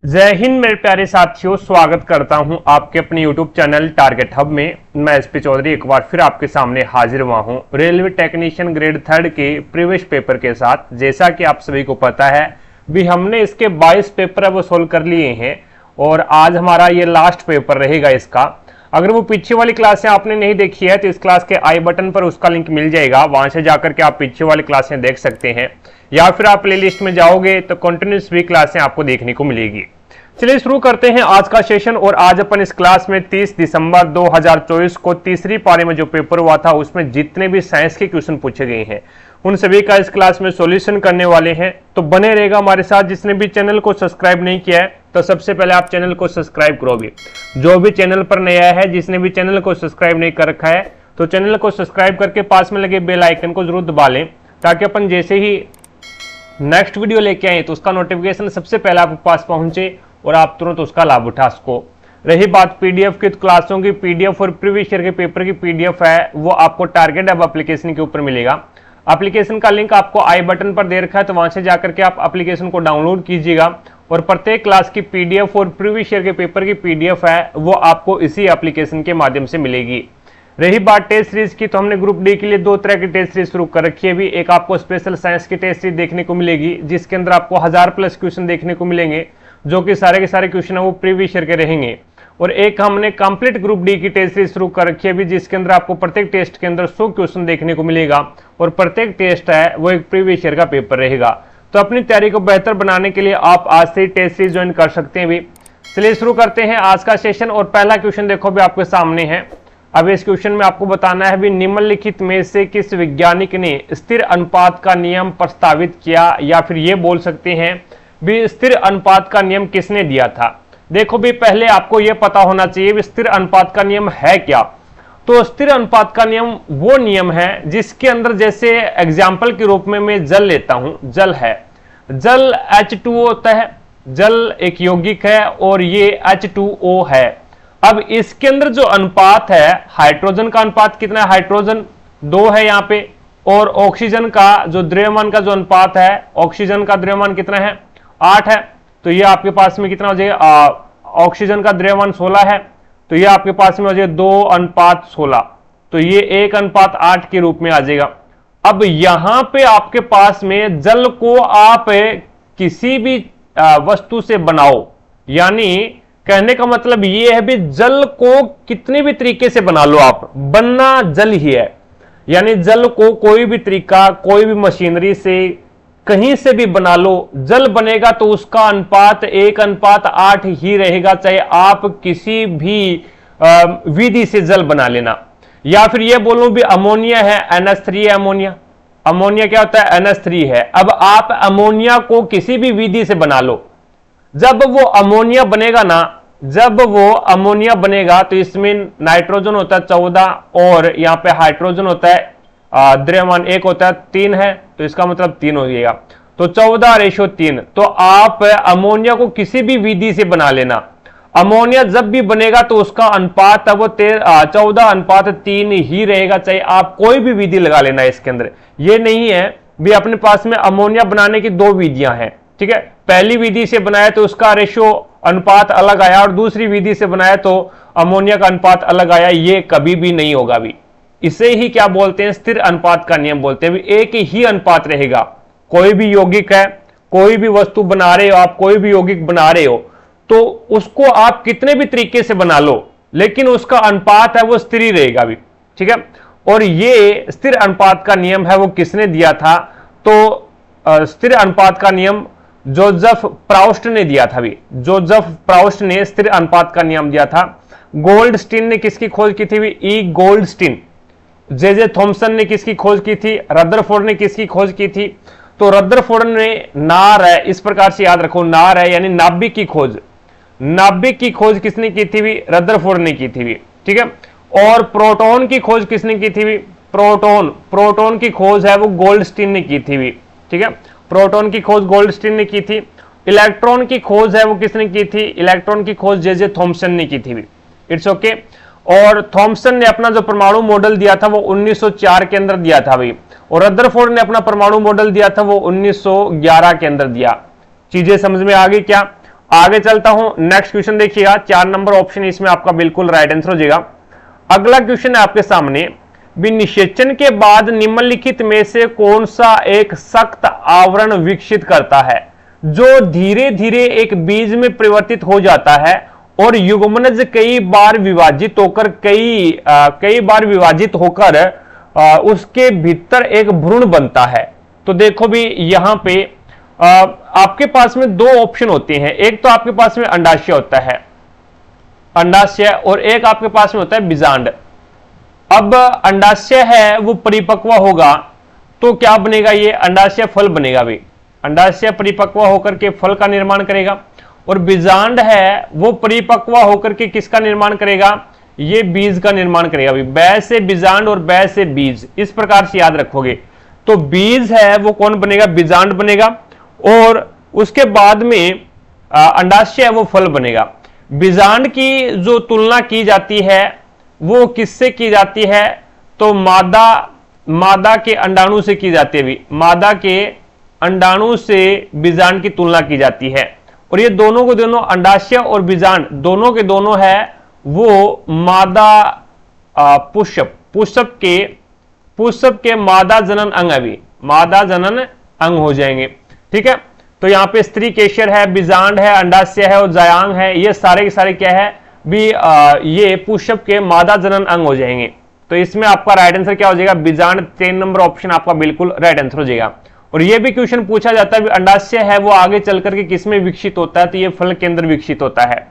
जय हिंद मेरे प्यारे साथियों, स्वागत करता हूं आपके अपने YouTube चैनल टारगेट हब में। मैं एसपी चौधरी एक बार फिर आपके सामने हाजिर हुआ हूं रेलवे टेक्नीशियन ग्रेड 3 के प्रीवियस पेपर के साथ। जैसा कि आप सभी को पता है भी हमने इसके 22 पेपर है वो सोल्व कर लिए हैं और आज हमारा ये लास्ट पेपर रहेगा इसका। अगर वो पीछे वाली क्लासें आपने नहीं देखी है तो इस क्लास के आई बटन पर उसका लिंक मिल जाएगा, वहां से जाकर के आप पीछे वाली क्लासें देख सकते हैं, या फिर आप प्लेलिस्ट में जाओगे तो कंटिन्यूस भी क्लासें आपको देखने को मिलेगी। चलिए शुरू करते हैं आज का सेशन। और आज अपन इस क्लास में 30 दिसंबर 2024 को तीसरी पारी में जो पेपर हुआ था उसमें जितने भी साइंस के क्वेश्चन पूछे गए हैं उन सभी का इस क्लास में सॉल्यूशन करने वाले हैं, तो बने रहेगा हमारे साथ। जिसने भी चैनल को सब्सक्राइब नहीं किया है तो सबसे पहले आप चैनल को सब्सक्राइब करो भी। जो भी चैनल पर नया है, जिसने भी चैनल को सब्सक्राइब नहीं कर रखा है तो चैनल को सब्सक्राइब करके पास में लगे बेल आइकन को जरूर दबा लें, ताकि अपन जैसे ही नेक्स्ट वीडियो लेके आए तो उसका नोटिफिकेशन सबसे पहले आपके पास पहुंचे और आप तुरंत उसका लाभ उठा सको। रही बात पीडीएफ की, तो क्लासों की पीडीएफ और प्रीवियस ईयर के पेपर की पीडीएफ है वो आपको टारगेट हब एप्लीकेशन के ऊपर मिलेगा। एप्लीकेशन का लिंक आपको आई बटन पर दे रखा है, तो वहां से जाकर के आप एप्लीकेशन को डाउनलोड कीजिएगा और प्रत्येक क्लास की पीडीएफ और प्रीवियस ईयर के पेपर की पीडीएफ है वो आपको इसी एप्लीकेशन के माध्यम से मिलेगी। रही बात टेस्ट सीरीज की, तो हमने ग्रुप डी के लिए 2 तरह की टेस्ट सीरीज शुरू कर रखी है भी। एक आपको स्पेशल साइंस की टेस्ट सीरीज देखने को मिलेगी जिसके अंदर आपको 1000+ क्वेश्चन देखने को मिलेंगे, जो कि सारे के सारे क्वेश्चन है वो प्रीवियस ईयर के रहेंगे। और एक हमने कंप्लीट ग्रुप डी की टेस्ट सीरीज शुरू कर रखी है भी, जिसके अंदर आपको प्रत्येक टेस्ट के अंदर 100 क्वेश्चन देखने को मिलेगा और प्रत्येक टेस्ट है वो एक प्रीवियस ईयर का पेपर रहेगा। तो अपनी तैयारी को बेहतर बनाने के लिए आप आज से ही टेस्ट सीरीज ज्वाइन कर सकते हैं भी। चलिए शुरू करते हैं आज का सेशन। और पहला क्वेश्चन देखो भी आपके सामने है। अब इस क्वेश्चन में आपको बताना है भी निम्नलिखित में से किस वैज्ञानिक ने स्थिर अनुपात का नियम प्रस्तावित किया, या फिर ये बोल सकते हैं भी स्थिर अनुपात का नियम किसने दिया था। देखो भी पहले आपको यह पता होना चाहिए भी स्थिर अनुपात का नियम है क्या। तो स्थिर अनुपात का नियम वो नियम है जिसके अंदर, जैसे एग्जाम्पल के रूप में मैं जल लेता हूं, जल है, जल H2O होता है, जल एक यौगिक है और ये H2O है। अब इसके अंदर जो अनुपात है, हाइड्रोजन का अनुपात कितना है, हाइड्रोजन 2 है यहाँ पे, और ऑक्सीजन का जो द्रव्यमान का जो अनुपात है, ऑक्सीजन का द्रव्यमान कितना है, 8 है। तो ये आपके पास में कितना हो जाएगा, ऑक्सीजन का द्रव्यमान 16 है, तो ये आपके पास में हो जाएगा 2:16, तो ये 1:8 के रूप में आ जाएगा। अब यहां पे आपके पास में जल को आप किसी भी वस्तु से बनाओ, यानी कहने का मतलब ये है भी जल को कितने भी तरीके से बना लो आप, बनना जल ही है। यानी जल को कोई भी तरीका, कोई भी मशीनरी से कहीं से भी बना लो, जल बनेगा तो उसका अनुपात 1:8 ही रहेगा, चाहे आप किसी भी विधि से जल बना लेना। या फिर ये बोलो भी अमोनिया है, NH3 है, अमोनिया, अमोनिया क्या होता है, NH3 है। अब आप अमोनिया को किसी भी विधि से बना लो, जब वो अमोनिया बनेगा ना, जब वो अमोनिया बनेगा तो इसमें नाइट्रोजन होता है 14 और यहाँ पे हाइड्रोजन होता है, द्रव्यमान 1 होता है, 3 है, तो इसका मतलब 3 हो जाएगा, तो 14:3। तो आप अमोनिया को किसी भी विधि से बना लेना, अमोनिया जब भी बनेगा तो उसका अनुपात वो 14:3 ही रहेगा, चाहे आप कोई भी विधि लगा लेना इसके अंदर। ये नहीं है भी अपने पास में अमोनिया बनाने की 2 विधियां हैं, ठीक है। पहली विधि से बनाया तो उसका रेशो अनुपात अलग आया और दूसरी विधि से बनाया तो अमोनिया का अनुपात अलग आया, ये कभी भी नहीं होगा भी। इसे ही क्या बोलते हैं, स्थिर अनुपात का नियम बोलते हैं। एक ही अनुपात रहेगा, कोई भी यौगिक है, कोई भी वस्तु बना रहे हो आप, कोई भी यौगिक बना रहे हो तो उसको आप कितने भी तरीके से बना लो, लेकिन उसका अनुपात है वो स्थिर ही रहेगा भी, ठीक है। और ये स्थिर अनुपात का नियम है वो किसने दिया था, तो स्थिर अनुपात का नियम जोसेफ प्राउस्ट ने दिया था भी। जोसेफ प्राउस्ट ने स्थिर अनुपात का नियम दिया था। गोल्डस्टीन ने किसकी खोज की थी भी, ई गोल्डस्टीन। जे थॉमसन ने किसकी खोज की थी, रदरफोर्ड ने किसकी खोज की थी। तो रदरफोर्ड ने नार है, इस प्रकार से याद रखो, नार है यानी नाभिक की खोज, नाभिक की खोज किसने की थी भी, रदरफोर्ड ने की थी भी, ठीक है। और प्रोटॉन की खोज किसने की थी भी, प्रोटॉन, प्रोटॉन की खोज है वो गोल्डस्टीन ने की थी भी, ठीक है। प्रोटॉन की खोज गोल्डस्टीन ने की थी। इलेक्ट्रॉन की खोज है वो किसने की थी, इलेक्ट्रॉन की खोज जे थॉमसन ने की थी भी, इट्स ओके। और थॉमसन ने अपना जो परमाणु मॉडल दिया था वो 1904 के अंदर दिया था भाई, और रदरफोर्ड ने अपना परमाणु मॉडल दिया था वो 1911 के अंदर दिया। चीजें समझ में आ गई क्या। आगे चलता हूं, नेक्स्ट क्वेश्चन देखिएगा, 4 नंबर ऑप्शन इसमें आपका बिल्कुल राइट आंसर हो जाएगा। अगला क्वेश्चन है आपके सामने, निषेचन के बाद निम्नलिखित में से कौन सा एक सख्त आवरण विकसित करता है जो धीरे धीरे एक बीज में परिवर्तित हो जाता है और युग्मनज कई बार विभाजित होकर उसके भीतर एक भ्रूण बनता है। तो देखो भी यहां पे आपके पास में 2 ऑप्शन होते हैं, एक तो आपके पास में अंडाशय होता है, अंडाशय, और एक आपके पास में होता है बीजांड। अब अंडाशय है वो परिपक्व होगा तो क्या बनेगा, ये अंडाशय फल बनेगा भी, अंडाशय परिपक्व होकर के फल का निर्माण करेगा, और बीजांड है वो परिपक्व होकर के किसका निर्माण करेगा, ये बीज का निर्माण करेगा भी। बै से बीजांड और बै से बीज, इस प्रकार से याद रखोगे। तो बीज है वो कौन बनेगा, बीजांड बनेगा, और उसके बाद में अंडाशय है वो फल बनेगा। बीजांड की जो तुलना की जाती है वो किससे की जाती है, तो मादा के अंडाणु से की जाती है भी, मादा के अंडाणु से बीजांड की तुलना की जाती है। और ये दोनों को दोनों, अंडाशय और बीजांड दोनों के दोनों है वो मादा पुष्प के मादा जनन अंग अभी, मादा जनन अंग हो जाएंगे। ठीक है, तो यहां पे स्त्री केशर है, बीजांड है, अंडाशय है और जायांग है, ये सारे के सारे क्या है भी, ये पुष्प के मादा जनन अंग हो जाएंगे। तो इसमें आपका राइट आंसर क्या हो जाएगा, बीजांड। 3 नंबर ऑप्शन आपका बिल्कुल राइट आंसर हो जाएगा। और ये भी क्वेश्चन पूछा जाता है, अंडाशय है वो आगे चल करके किसमें विकसित होता है, तो ये फल के अंदर विकसित होता है।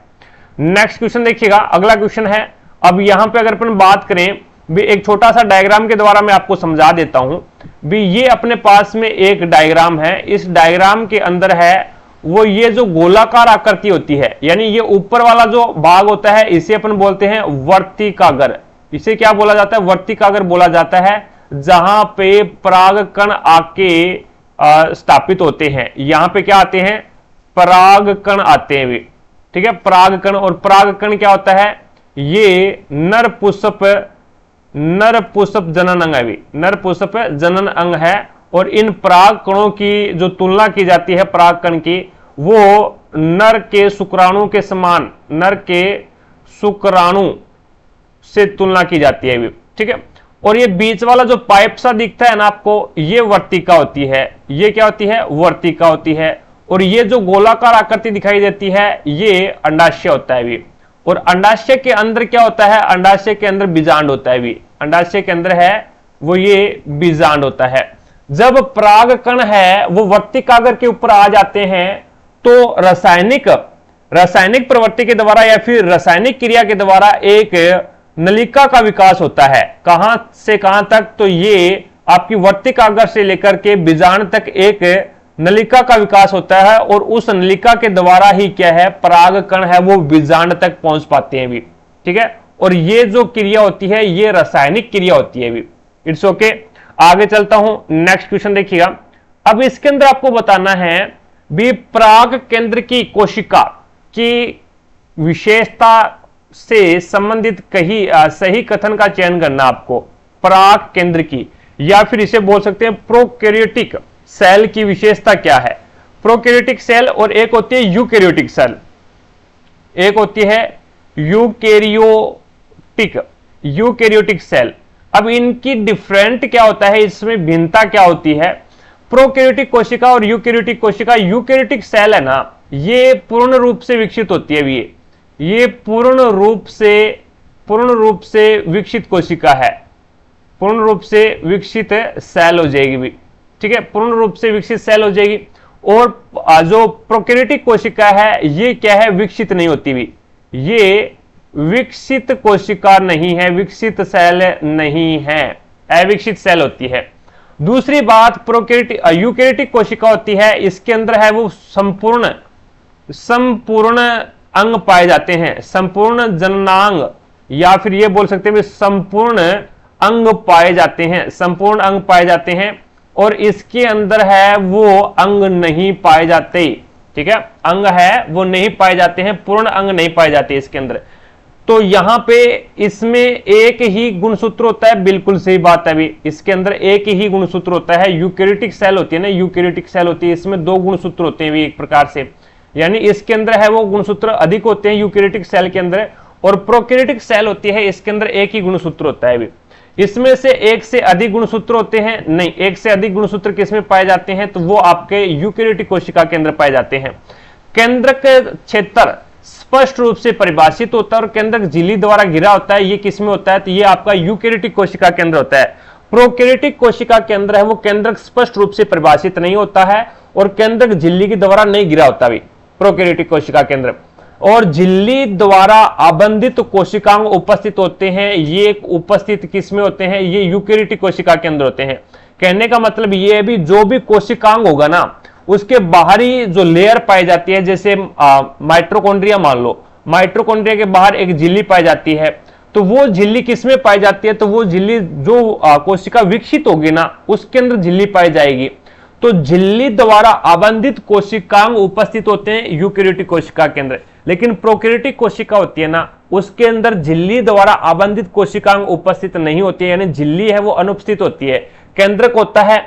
नेक्स्ट क्वेश्चन देखिएगा, अगला क्वेश्चन है, अब यहां पे अगर अपन बात करें भी, एक छोटा सा डायग्राम के द्वारा मैं आपको समझा देता हूं भी। ये अपने पास में एक डायग्राम है, इस डायग्राम के अंदर है वो ये जो गोलाकार आकृति होती है, यानी ये ऊपर वाला जो भाग होता है इसे अपन बोलते हैं वर्तिकाग्र। इसे क्या बोला जाता है, वर्तिकाग्र बोला जाता है, जहां पे पराग कण आके स्थापित होते हैं। यहां पे क्या आते हैं, पराग कण आते हैं भी। ठीक है, पराग कण, और पराग कण क्या होता है, ये नर पुष्प जनन अंग है भी, नर पुष्प जनन अंग है। और इन पराग कणों की जो तुलना की जाती है पराग कण की, वो नर के शुक्राणु के समान, नर के शुक्राणु से तुलना की जाती है भी। ठीक है, और ये बीच वाला जो पाइप सा दिखता है ना आपको, ये वर्तिका होती है, ये क्या होती है, वर्तिका होती है। और ये जो गोलाकार आकृति दिखाई देती है ये अंडाशय होता है भी। और अंडाशय के अंदर क्या होता है, अंडाशय के अंदर बीजांड होता है भी, अंडाशय के अंदर है वो ये बीजांड होता है। जब पराग कण है वो वर्तिकाग्र के ऊपर आ जाते हैं तो रासायनिक प्रवृत्ति के द्वारा या फिर रासायनिक क्रिया के द्वारा एक नलिका का विकास होता है। कहां से कहां तक, तो ये आपकी वर्तिकाग्र से लेकर के बीजांड तक एक नलिका का विकास होता है, और उस नलिका के द्वारा ही क्या है, पराग कण है वो बीजांड तक पहुंच पाते हैं भी। ठीक है, और ये जो क्रिया होती है ये रासायनिक क्रिया होती है भी। इट्स ओके, आगे चलता हूं, नेक्स्ट क्वेश्चन देखिएगा। अब इसके अंदर आपको बताना है भी, पराग केंद्र की कोशिका की विशेषता से संबंधित सही कथन का चयन करना आपको। पराग केंद्र की, या फिर इसे बोल सकते हैं प्रोकैरियोटिक सेल की विशेषता क्या है। प्रोकैरियोटिक सेल और एक होती है यूकैरियोटिक सेल, एक होती है यूकैरियोटिक सेल। अब इनकी डिफरेंट क्या होता है, इसमें भिन्नता क्या होती है। प्रोकैरियोटिक कोशिका और यूकैरियोटिक कोशिका, यूकैरियोटिक सेल है ना, ये पूर्ण रूप से विकसित होती है भी, ये पूर्ण रूप से विकसित कोशिका है, पूर्ण रूप से विकसित सेल हो जाएगी भी। ठीक है, पूर्ण रूप से विकसित सेल हो जाएगी। और जो प्रोकैरियोटिक कोशिका है ये क्या है, विकसित नहीं होती भी, ये विकसित कोशिका नहीं है, विकसित सेल नहीं है, अविकसित सेल होती है। दूसरी बात, यूकैरियोटिक कोशिका होती है, इसके अंदर है वो संपूर्ण अंग पाए जाते हैं, संपूर्ण जननांग, या फिर ये बोल सकते हैं संपूर्ण अंग पाए जाते हैं, संपूर्ण अंग पाए जाते हैं। और इसके अंदर है वो अंग नहीं पाए जाते। ठीक है, अंग है वो नहीं पाए जाते हैं, पूर्ण अंग नहीं पाए जाते इसके अंदर। तो यहां पे इसमें एक ही गुणसूत्र होता है, बिल्कुल सही बात है अभी, इसके अंदर एक ही गुणसूत्र होता है। यूकैरियोटिक सेल होती है ना, यूकैरियोटिक सेल होती है, इसमें 2 गुणसूत्र होते हैं भी एक प्रकार से। यानी इसके अंदर है वो गुणसूत्र अधिक होते हैं यूकेरियोटिक सेल के अंदर, और प्रोकैरियोटिक सेल होती है इसके अंदर एक ही गुणसूत्र होता है। भी इसमें से एक से अधिक गुणसूत्र होते हैं? नहीं, एक से अधिक गुणसूत्र किसमें पाए जाते हैं? तो वो आपके यूकेरियोटिक कोशिका के अंदर पाए जाते हैं। केंद्रक क्षेत्र स्पष्ट रूप से परिभाषित होता है और केंद्रक झिल्ली द्वारा घिरा होता है। ये किसमें होता है? तो ये आपका यूकेरियोटिक कोशिका के अंदर होता है। प्रोकैरियोटिक कोशिका के अंदर है वो केंद्रक स्पष्ट रूप से परिभाषित नहीं होता है और केंद्रक झिल्ली के द्वारा नहीं घिरा होता भी प्रोकैरियोटिक कोशिका के अंदर, और झिल्ली द्वारा आबंधित कोशिकांग उपस्थित होते हैं। ये उपस्थित किसमें होते हैं? ये यूकेरियोटिक कोशिका के अंदर होते हैं। कहने का मतलब ये है भी जो भी कोशिकांग होगा ना, उसके बाहरी जो लेयर पाई जाती है, जैसे माइटोकॉन्ड्रिया मान लो, माइटोकॉन्ड्रिया के बाहर एक झिल्ली पाई जाती है, तो वो झिल्ली किसमें पाई जाती है? तो वो झिल्ली जो कोशिका विकसित होगी ना, उसके अंदर झिल्ली पाई जाएगी। तो झिल्ली द्वारा आबंधित कोशिकांग उपस्थित होते हैं यूकेरियोटिक कोशिका के अंदर, लेकिन प्रोकैरियोटिक कोशिका होती है ना, उसके अंदर झिल्ली द्वारा आबंधित कोशिकांग उपस्थित नहीं होती है, यानी झिल्ली है वो अनुपस्थित होती है। केंद्रक होता है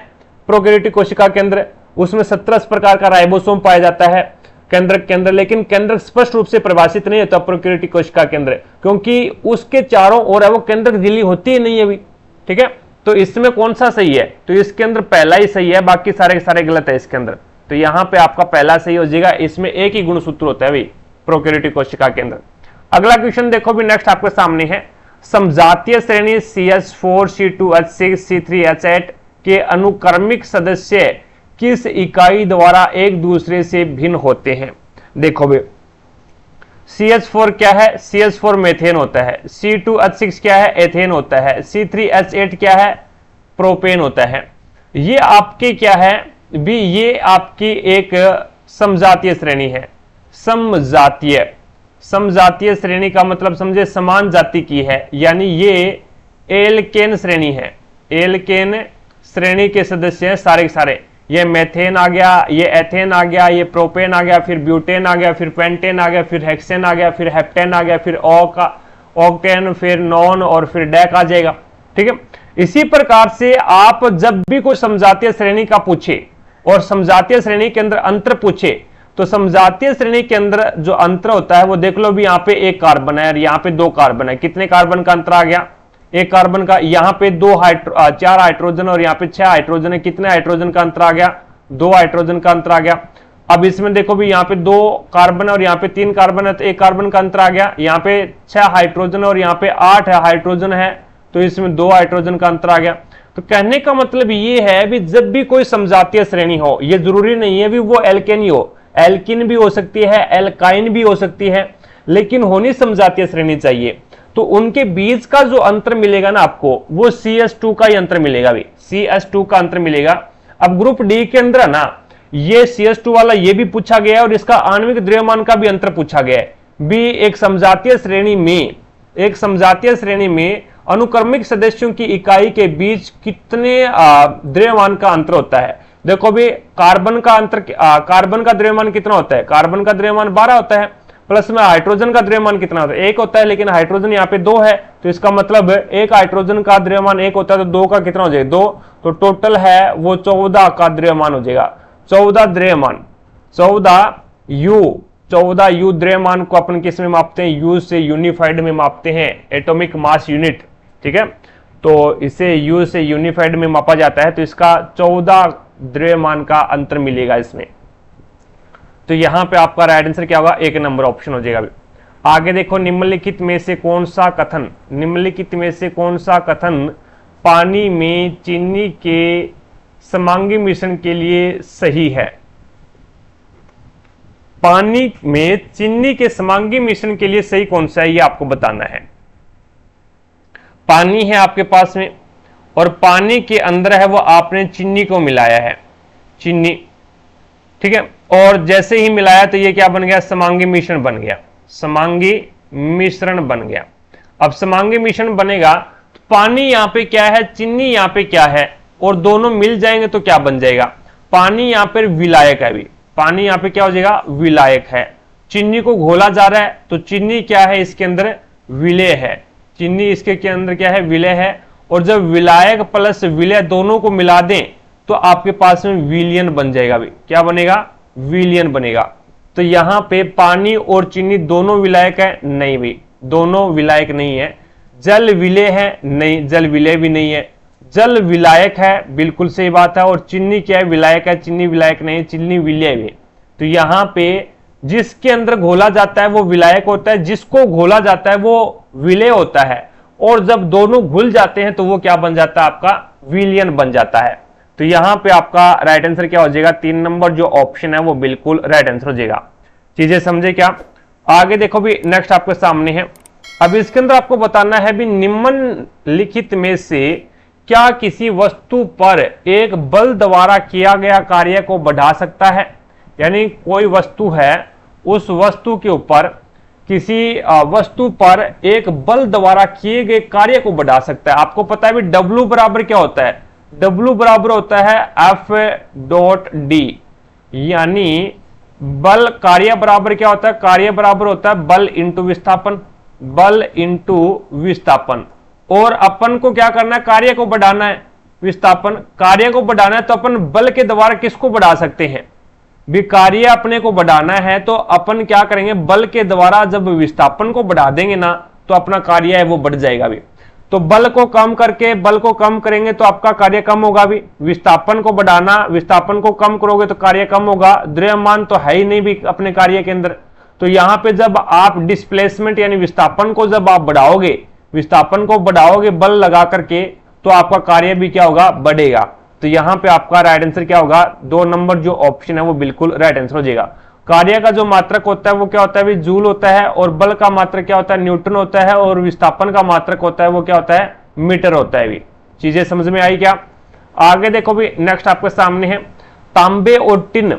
प्रोकैरियोटिक कोशिका के अंदर, उसमें 17 प्रकार का राइबोसोम पाया जाता है केंद्रक के अंदर, लेकिन केंद्रक स्पष्ट रूप से परिभाषित नहीं होता प्रोकैरियोटिक कोशिका के अंदर, क्योंकि उसके चारों ओर है वो केंद्रक झिल्ली होती ही नहीं है अभी। ठीक है, तो इसमें कौन सा सही है? तो इसके अंदर पहला ही सही है, बाकी सारे के सारे गलत है इसके अंदर। तो यहां पे आपका पहला सही हो जाएगा, इसमें एक ही गुणसूत्र होता है भाई प्रोकैरियोटिक कोशिका के अंदर। अगला क्वेश्चन देखो भी, नेक्स्ट आपके सामने है, समजातीय श्रेणी CH4, C2H6, C3H8 के अनुक्रमिक सदस्य किस इकाई द्वारा एक दूसरे से भिन्न होते हैं? देखो भी, CH4 क्या है? CH4 मेथेन होता है। C2H6 क्या है? एथेन होता है। C3H8 क्या है? प्रोपेन होता है। ये आपके क्या है भी? ये आपकी एक समजातीय श्रेणी है। समजातीय, समजातीय श्रेणी का मतलब समझे समान जाति की है, यानी ये एल्केन श्रेणी है। एल्केन श्रेणी के सदस्य हैं सारे के सारे। ये मेथेन आ गया, ये एथेन आ गया, ये प्रोपेन आ गया, फिर ब्यूटेन आ गया, फिर पेंटेन आ गया, फिर हेक्सेन आ गया, फिर हेप्टेन आ गया, फिर ऑक्टेन, फिर नॉन और फिर डेक आ जाएगा। ठीक है, इसी प्रकार से आप जब भी कोई समजातीय श्रेणी का पूछे और समजातीय श्रेणी के अंदर अंतर पूछे, तो समजातीय श्रेणी के अंदर जो अंतर होता है वो देख लो भी, यहाँ पे एक कार्बन है और यहाँ पे 2 कार्बन है। कितने कार्बन का अंतर आ गया? एक कार्बन का। यहाँ पे 4 हाइड्रोजन और यहाँ पे 6 हाइड्रोजन है। कितने हाइड्रोजन का अंतर आ गया? 2 हाइड्रोजन का अंतर आ गया। अब इसमें देखो भी, यहाँ पे 2 कार्बन और यहाँ पे 3 कार्बन है, तो 1 कार्बन का अंतर आ गया। यहाँ पे 6 हाइड्रोजन और यहाँ पे 8 हाइड्रोजन है, तो इसमें 2 हाइड्रोजन का अंतर आ गया। तो कहने का मतलब ये है भी, जब भी कोई समजातीय श्रेणी हो, ये जरूरी नहीं है भी वो एल्केन ही हो, एल्किन भी हो सकती है, एल्काइन भी हो सकती है, लेकिन होनी समजातीय श्रेणी चाहिए। तो उनके बीच का जो अंतर मिलेगा ना आपको, वो CH2 का ही अंतर मिलेगा भी, CH2 का अंतर मिलेगा। अब ग्रुप डी के अंदर ना, ये CH2 वाला ये भी पूछा गया है और इसका आणविक द्रव्यमान का भी अंतर पूछा गया है भी। एक समजातीय श्रेणी में अनुक्रमिक सदस्यों की इकाई के बीच कितने द्रव्यमान का अंतर होता है? देखो भी, कार्बन का अंतर, कार्बन का द्रव्यमान कितना होता है? कार्बन का द्रव्यमान 12 होता है, प्लस में हाइड्रोजन का द्रव्यमान कितना होता है? 1 होता है, लेकिन हाइड्रोजन यहाँ पे 2 है, तो इसका मतलब एक हाइड्रोजन का द्रव्यमान 1 होता है, तो 2 का कितना हो जाएगा? 2, तो टोटल है वो 14 का द्रव्यमान हो जाएगा। 14 द्रव्यमान, 14 U द्रव्यमान को अपन किस में मापते हैं? U से यूनिफाइड में मापते हैं, एटॉमिक मास यूनिट। ठीक है, तो इसे U से यूनिफाइड में मापा जाता है, तो इसका 14 द्रव्यमान का अंतर मिलेगा इसमें। तो यहां पे आपका राइट आंसर क्या होगा? 1 नंबर ऑप्शन हो जाएगा। आगे देखो, निम्नलिखित में से कौन सा कथन, निम्नलिखित में से कौन सा कथन पानी में चीनी के समांगी मिश्रण के लिए सही है? पानी में चीनी के समांगी मिश्रण के लिए सही कौन सा है, ये आपको बताना है। पानी है आपके पास में और पानी के अंदर है वो आपने चीनी को मिलाया है, चीनी। ठीक है, और जैसे ही मिलाया तो ये क्या बन गया? समांगी मिश्रण बन गया, समांगी मिश्रण बन गया। अब समांगी मिश्रण बनेगा तो पानी यहां पे क्या है, चीनी यहां पे क्या है, और दोनों मिल जाएंगे तो क्या बन जाएगा? पानी यहां पर विलायक है। भी पानी यहां पे क्या हो जाएगा? विलायक है। चीनी को घोला जा रहा है तो चीनी क्या है? इसके अंदर विलय है। चीनी इसके के अंदर क्या है? विलय है। और जब विलायक प्लस विलय दोनों को मिला दें तो आपके पास में विलियन बन जाएगा। भी क्या बनेगा? विलियन बनेगा। तो यहाँ पे पानी और चीनी दोनों विलायक है? नहीं भाई, दोनों विलायक नहीं है। जल विलेय है? नहीं, जल विलेय भी नहीं है। जल विलायक है, बिल्कुल सही बात है। और चीनी क्या है? विलायक है। चीनी विलायक नहीं, चीनी विलेय भी। तो यहाँ पे जिसके अंदर घोला जाता है वो विलायक होता है, जिसको घोला जाता है वो विलेय होता है। और जब दोनों घुल जाते हैं तो वो क्या बन जाता है? आपका विलयन बन जाता है। तो यहां पे आपका राइट आंसर क्या हो जाएगा? 3 नंबर जो ऑप्शन है वो बिल्कुल राइट आंसर हो जाएगा। चीजें समझे क्या? आगे देखो भी, नेक्स्ट आपके सामने है। अब इसके अंदर आपको बताना है भी, निम्नलिखित में से क्या किसी वस्तु पर एक बल द्वारा किया गया कार्य को बढ़ा सकता है? यानी कोई वस्तु है, उस वस्तु के ऊपर, किसी वस्तु पर एक बल द्वारा किए गए कार्य को बढ़ा सकता है। आपको पता है भी W बराबर क्या होता है? W बराबर होता है F.D, यानी बल, कार्य बराबर क्या होता है? कार्य बराबर होता है बल इंटू विस्थापन, बल इंटू विस्थापन। और अपन को क्या करना है? कार्य को बढ़ाना है, विस्थापन। कार्य को बढ़ाना है तो अपन बल के द्वारा किसको बढ़ा सकते हैं? भी कार्य अपने को बढ़ाना है तो अपन क्या करेंगे? बल के द्वारा जब विस्थापन को बढ़ा देंगे ना तो अपना कार्य है वो बढ़ जाएगा भी। तो बल को कम करके, बल को कम करेंगे तो आपका कार्य कम होगा भी। विस्थापन को बढ़ाना, विस्थापन को कम करोगे तो कार्य कम होगा। द्रव्यमान तो है ही नहीं भी अपने कार्य के अंदर। तो यहां पे जब आप डिस्प्लेसमेंट यानी विस्थापन को जब आप बढ़ाओगे, विस्थापन को बढ़ाओगे बल लगा करके, तो आपका कार्य भी क्या होगा? बढ़ेगा। तो यहां पे आपका राइट आंसर क्या होगा? 2 नंबर जो ऑप्शन है वो बिल्कुल राइट आंसर हो जाएगा। कार्य का जो मात्रक होता है वो क्या होता है? जूल होता है। और बल का मात्रक क्या होता है? न्यूटन होता है। और विस्थापन का मात्रक होता है वो क्या होता है? मीटर होता है भी। चीजें समझ में आई क्या? आगे देखो भी, नेक्स्ट आपके सामने है तांबे और टिन।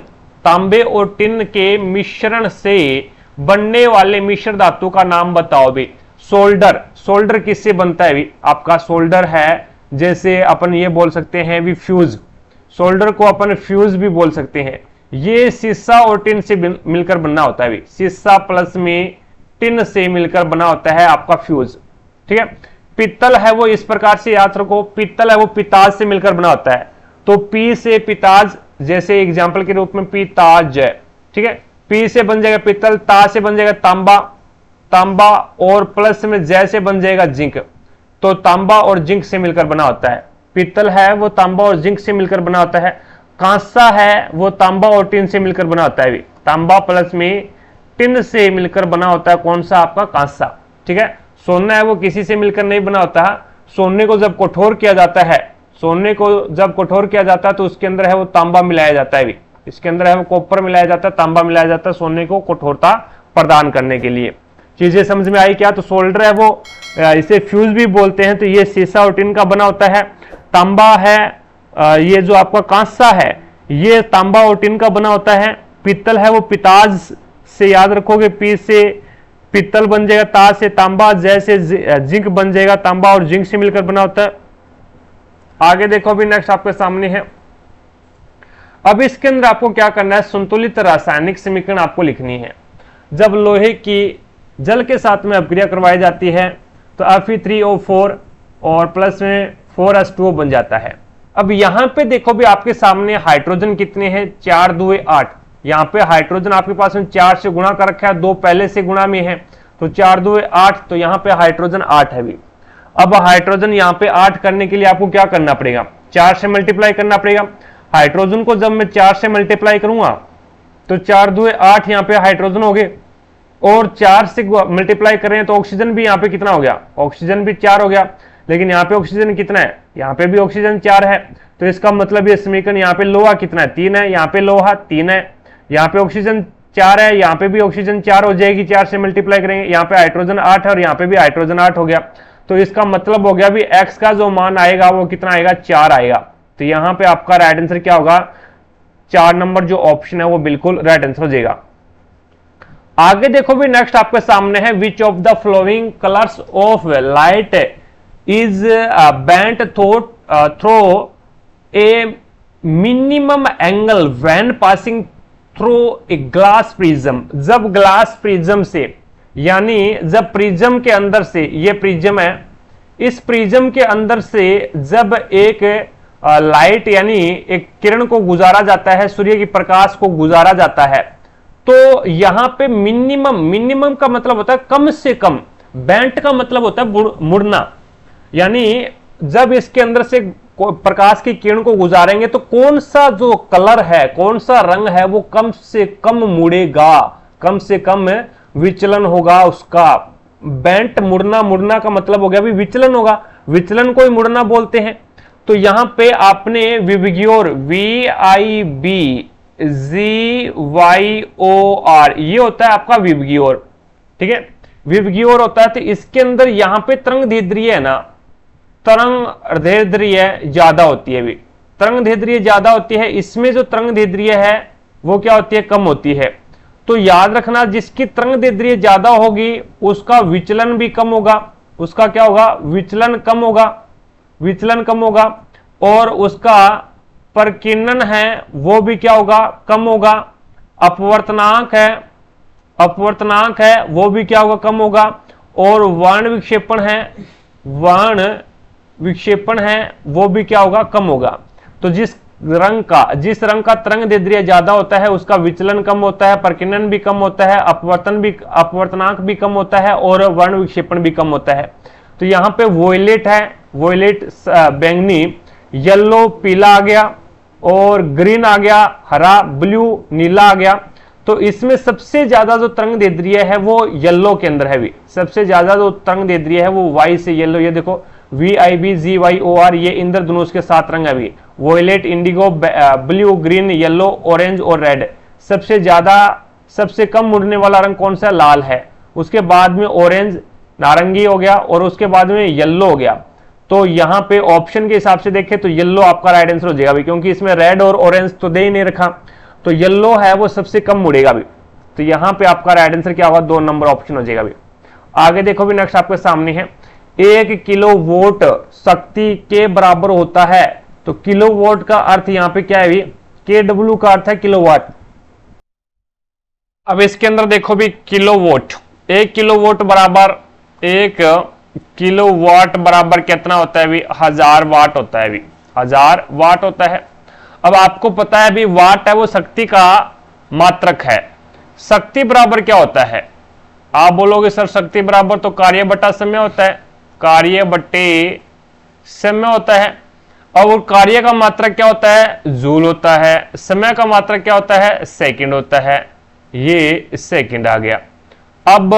तांबे और टिन के मिश्रण से बनने वाले मिश्र धातु का नाम बताओ भी। सोल्डर, सोल्डर किससे बनता है भी? आपका सोल्डर है, जैसे अपन ये बोल सकते हैं भी फ्यूज, सोल्डर को अपन फ्यूज भी बोल सकते हैं। ये शीशा और टिन से मिलकर बनना होता है भी। शीशा प्लस में टिन से मिलकर बना होता है आपका फ्यूज। ठीक है। पित्तल है वो इस प्रकार से याद रखो, पित्तल है वो पिताज से मिलकर बना होता है। तो पी से पिताज, जैसे एग्जाम्पल के रूप में पिताज है। ठीक है। पी से बन जाएगा पित्तल, ता से बन जाएगा तांबा, तांबा और प्लस में जैसे बन जाएगा जिंक। तो तांबा और जिंक से मिलकर बना होता है। पित्तल है वो तांबा और जिंक से मिलकर बना होता है। कांसा है वो तांबा और टिन से मिलकर बना होता है भी। तांबा प्लस में टिन से मिलकर बना होता है कौन सा? आपका कांसा। ठीक है। सोना है वो किसी से मिलकर नहीं बना होता। सोने को जब कठोर किया जाता है, सोने को जब कठोर किया जाता है तो उसके अंदर है वो तांबा मिलाया जाता है भी। इसके अंदर है वो कॉपर मिलाया जाता है, तांबा मिलाया जाता है सोने को कठोरता प्रदान करने के लिए। चीजें समझ में आई क्या? तो सोल्डर है वो, इसे फ्यूज भी बोलते हैं। तो ये शीशा और टिन का बना होता है। तांबा है, ये जो आपका कांसा है ये तांबा और टिन का बना होता है। पित्तल है वो पिताज से याद रखोगे, पी से पित्तल बन जाएगा, ता से तांबा, जैसे जिंक बन जाएगा, तांबा और जिंक से मिलकर बना होता है। आगे देखो अभी नेक्स्ट आपके सामने है। अब इसके अंदर आपको क्या करना है? संतुलित रासायनिक समीकरण आपको लिखनी है। जब लोहे की जल के साथ में अपक्रिया करवाई जाती है तो Fe3O4 और प्लस में 4H2O बन जाता है। अब यहां पे देखो भी आपके सामने हाइड्रोजन कितने हैं? 4 2 8। यहाँ पे हाइड्रोजन आपके पास में 4 से गुणा कर रखा है, 2 पहले से गुणा में है, तो 4 2 8। तो यहाँ पे हाइड्रोजन 8 है भी। अब हाइड्रोजन यहाँ पे 8 करने के लिए आपको क्या करना पड़ेगा? 4 से मल्टीप्लाई करना पड़ेगा। हाइड्रोजन को जब मैं 4 से मल्टीप्लाई करूंगा तो 4 2 8 यहाँ पे हाइड्रोजन हो गए। और 4 से मल्टीप्लाई कर रहे हैं तो ऑक्सीजन भी यहाँ पे कितना हो गया? ऑक्सीजन भी 4 हो गया। लेकिन यहाँ पे ऑक्सीजन कितना है? यहाँ पे भी ऑक्सीजन 4 है। तो इसका मतलब ये समीकरण यहाँ पे लोहा कितना है? 3 है। यहाँ पे लोहा 3 है। यहाँ पे ऑक्सीजन 4 है, यहाँ पे भी ऑक्सीजन 4 हो जाएगी, 4 से मल्टीप्लाई करेंगे। यहाँ पे हाइड्रोजन 8 है और यहाँ पे भी हाइड्रोजन 8 हो गया। तो इसका मतलब हो गया भी एक्स का जो मान आएगा वो कितना आएगा? 4 आएगा। तो यहाँ पे आपका राइट आंसर क्या होगा? 4 नंबर जो ऑप्शन है वो बिल्कुल राइट आंसर हो जाएगा। आगे देखो भी नेक्स्ट आपके सामने है, which of the following colours of light is bent through a minimum angle when passing through a glass prism. जब ग्लास प्रिज्म से, यानी जब प्रिज्म के अंदर से, ये प्रिज्म है, इस प्रिज्म के अंदर से जब एक लाइट यानी एक किरण को गुजारा जाता है, सूर्य की प्रकाश को गुजारा जाता है, तो यहां पे मिनिमम का मतलब होता है कम से कम, बेंट का मतलब होता है मुड़ना, यानी जब इसके अंदर से प्रकाश की किरण को गुजारेंगे तो कौन सा जो कलर है, कौन सा रंग है, वो कम से कम मुड़ेगा, कम से कम विचलन होगा उसका। बेंट मुड़ना का मतलब हो गया भी विचलन होगा, विचलन को ही मुड़ना बोलते हैं। तो यहां पे आपने विबग्योर, VIBGYOR, ये होता है आपका विबग्योर, ठीक है, विबग्योर होता है। तो इसके अंदर यहां पे तरंग दैर्ध्य है ना, तरंग दैर्ध्य ज्यादा होती है, भी तरंग दैर्ध्य ज्यादा होती है, इसमें जो तरंग दैर्ध्य है वो क्या होती है, कम होती है। तो याद रखना, जिसकी तरंग दैर्ध्य ज्यादा होगी उसका विचलन भी कम होगा, उसका क्या होगा, विचलन कम होगा, विचलन कम होगा, और उसका प्रकीर्णन है वो भी क्या होगा, कम होगा। अपवर्तनांक है वो भी क्या होगा, कम होगा। और वर्ण विक्षेपण है वो भी क्या होगा, कम होगा। तो जिस रंग का तरंग दैर्ध्य ज्यादा होता है उसका विचलन कम होता है, प्रकीर्णन भी कम होता है, अपवर्तनांक भी कम होता है, और वर्ण विक्षेपण भी कम होता है। तो यहां पे वोयलेट है, वोयलेट बैंगनी, येलो पीला आ गया, और ग्रीन आ गया, हरा, ब्लू नीला आ गया। तो इसमें सबसे ज्यादा जो तरंग दैर्ध्य है वो येलो के अंदर है, भी सबसे ज्यादा जो तरंग दैर्ध्य है वो वाई से येलो, ये देखो VIBGYOR, ये इंद्रधनुष के 7 रंग है, भी violet, indigo, blue, green, yellow, orange और रेड। सबसे ज्यादा, सबसे कम मुड़ने वाला रंग कौन सा, लाल है। उसके बाद में ऑरेंज, नारंगी हो गया, और उसके बाद में येलो हो गया। तो यहां पे ऑप्शन के हिसाब से देखें तो येलो आपका राइट आंसर हो जाएगा भी, क्योंकि इसमें रेड और ऑरेंज तो दे ही नहीं रखा, तो येलो है वो सबसे कम मुड़ेगा भी। तो यहां पे आपका राइट आंसर क्या होगा, 2 नंबर ऑप्शन हो जाएगा भी। आगे देखो भी, नेक्स्ट आपके सामने है, 1 किलोवाट शक्ति के बराबर होता है। तो किलोवाट का अर्थ यहां पे क्या है भी, KW का अर्थ है किलोवाट। अब इसके अंदर देखो भी, किलोवाट, 1 किलोवाट बराबर, 1 किलोवाट बराबर कितना होता है भी, 1000 वाट होता है भी, 1000 वाट होता है। अब आपको पता है भी, वाट है वो शक्ति का मात्रक है। शक्ति बराबर क्या होता है, आप बोलोगे सर शक्ति बराबर तो कार्य बटा समय होता है, कार्य बटे समय होता है। और कार्य का मात्रक क्या होता है, जूल होता है, समय का मात्रक क्या होता है, सेकंड होता है, ये सेकंड आ गया। अब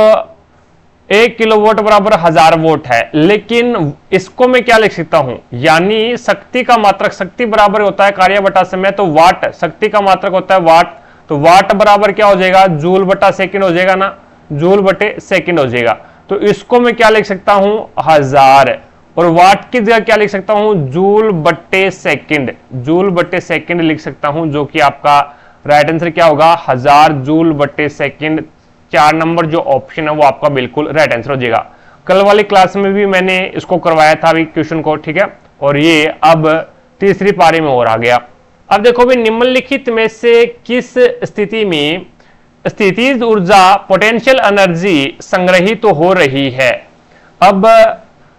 1 किलोवाट बराबर 1000 वोल्ट है, लेकिन इसको मैं क्या लिख सकता हूं, यानी शक्ति का मात्रक, शक्ति बराबर होता है कार्य बटा समय, तो वाट शक्ति का मात्रक होता है वाट, तो वाट बराबर क्या हो जाएगा, जूल बटा सेकंड हो जाएगा ना, जूल बटे सेकंड हो जाएगा। तो इसको मैं क्या लिख सकता हूं, 1000, और वाट की जगह क्या लिख सकता हूं, जूल बटे सेकंड, जूल बटे सेकंड लिख सकता हूं, जो कि आपका राइट आंसर क्या होगा, 1000 जूल बटे सेकंड। 4 नंबर जो ऑप्शन है वो आपका बिल्कुल राइट आंसर हो जाएगा। कल वाली क्लास में भी मैंने इसको करवाया था अभी क्वेश्चन को, ठीक है, और ये अब तीसरी पारी में और आ गया। अब देखो भी, निम्नलिखित में से किस स्थिति में स्थितिज ऊर्जा, पोटेंशियल एनर्जी संग्रहित तो हो रही है। अब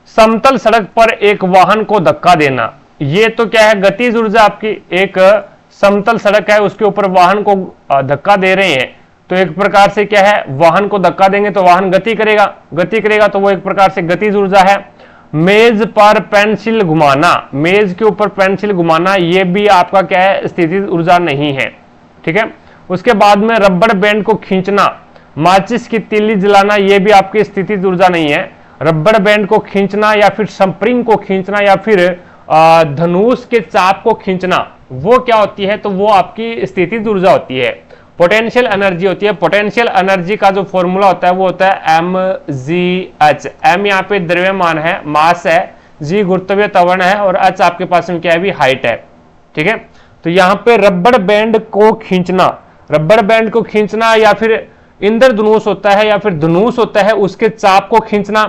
समतल सड़क पर एक वाहन को धक्का देना, ये तो क्या है, गतिज ऊर्जा आपकी, एक समतल सड़क है उसके ऊपर वाहन को धक्का दे रहे हैं, तो एक प्रकार से क्या है, वाहन को धक्का देंगे तो वाहन गति करेगा, तो वो एक प्रकार से गतिज ऊर्जा है। मेज पर पेंसिल घुमाना, मेज के ऊपर पेंसिल घुमाना, ये भी आपका क्या है, स्थितिज ऊर्जा नहीं है, ठीक है। उसके बाद में रबड़ बैंड को खींचना, माचिस की तीली जलाना, ये भी आपकी स्थितिज ऊर्जा नहीं है। रबड़ बैंड को खींचना या फिर स्प्रिंग को खींचना या फिर धनुष के चाप को खींचना, वो क्या होती है, तो वो आपकी स्थितिज ऊर्जा होती है, पोटेंशियल एनर्जी होती है। पोटेंशियल एनर्जी का जो फॉर्मूला होता है वो होता है mgh। m यहाँ पे द्रव्यमान है, मास है, g गुरुत्वीय त्वरण है, और h आपके पास में क्या है भी, हाइट है, ठीक है। तो यहाँ पे रबड़ बैंड को खींचना या फिर इंद्रधनुष होता है या फिर धनुष होता है उसके चाप को खींचना,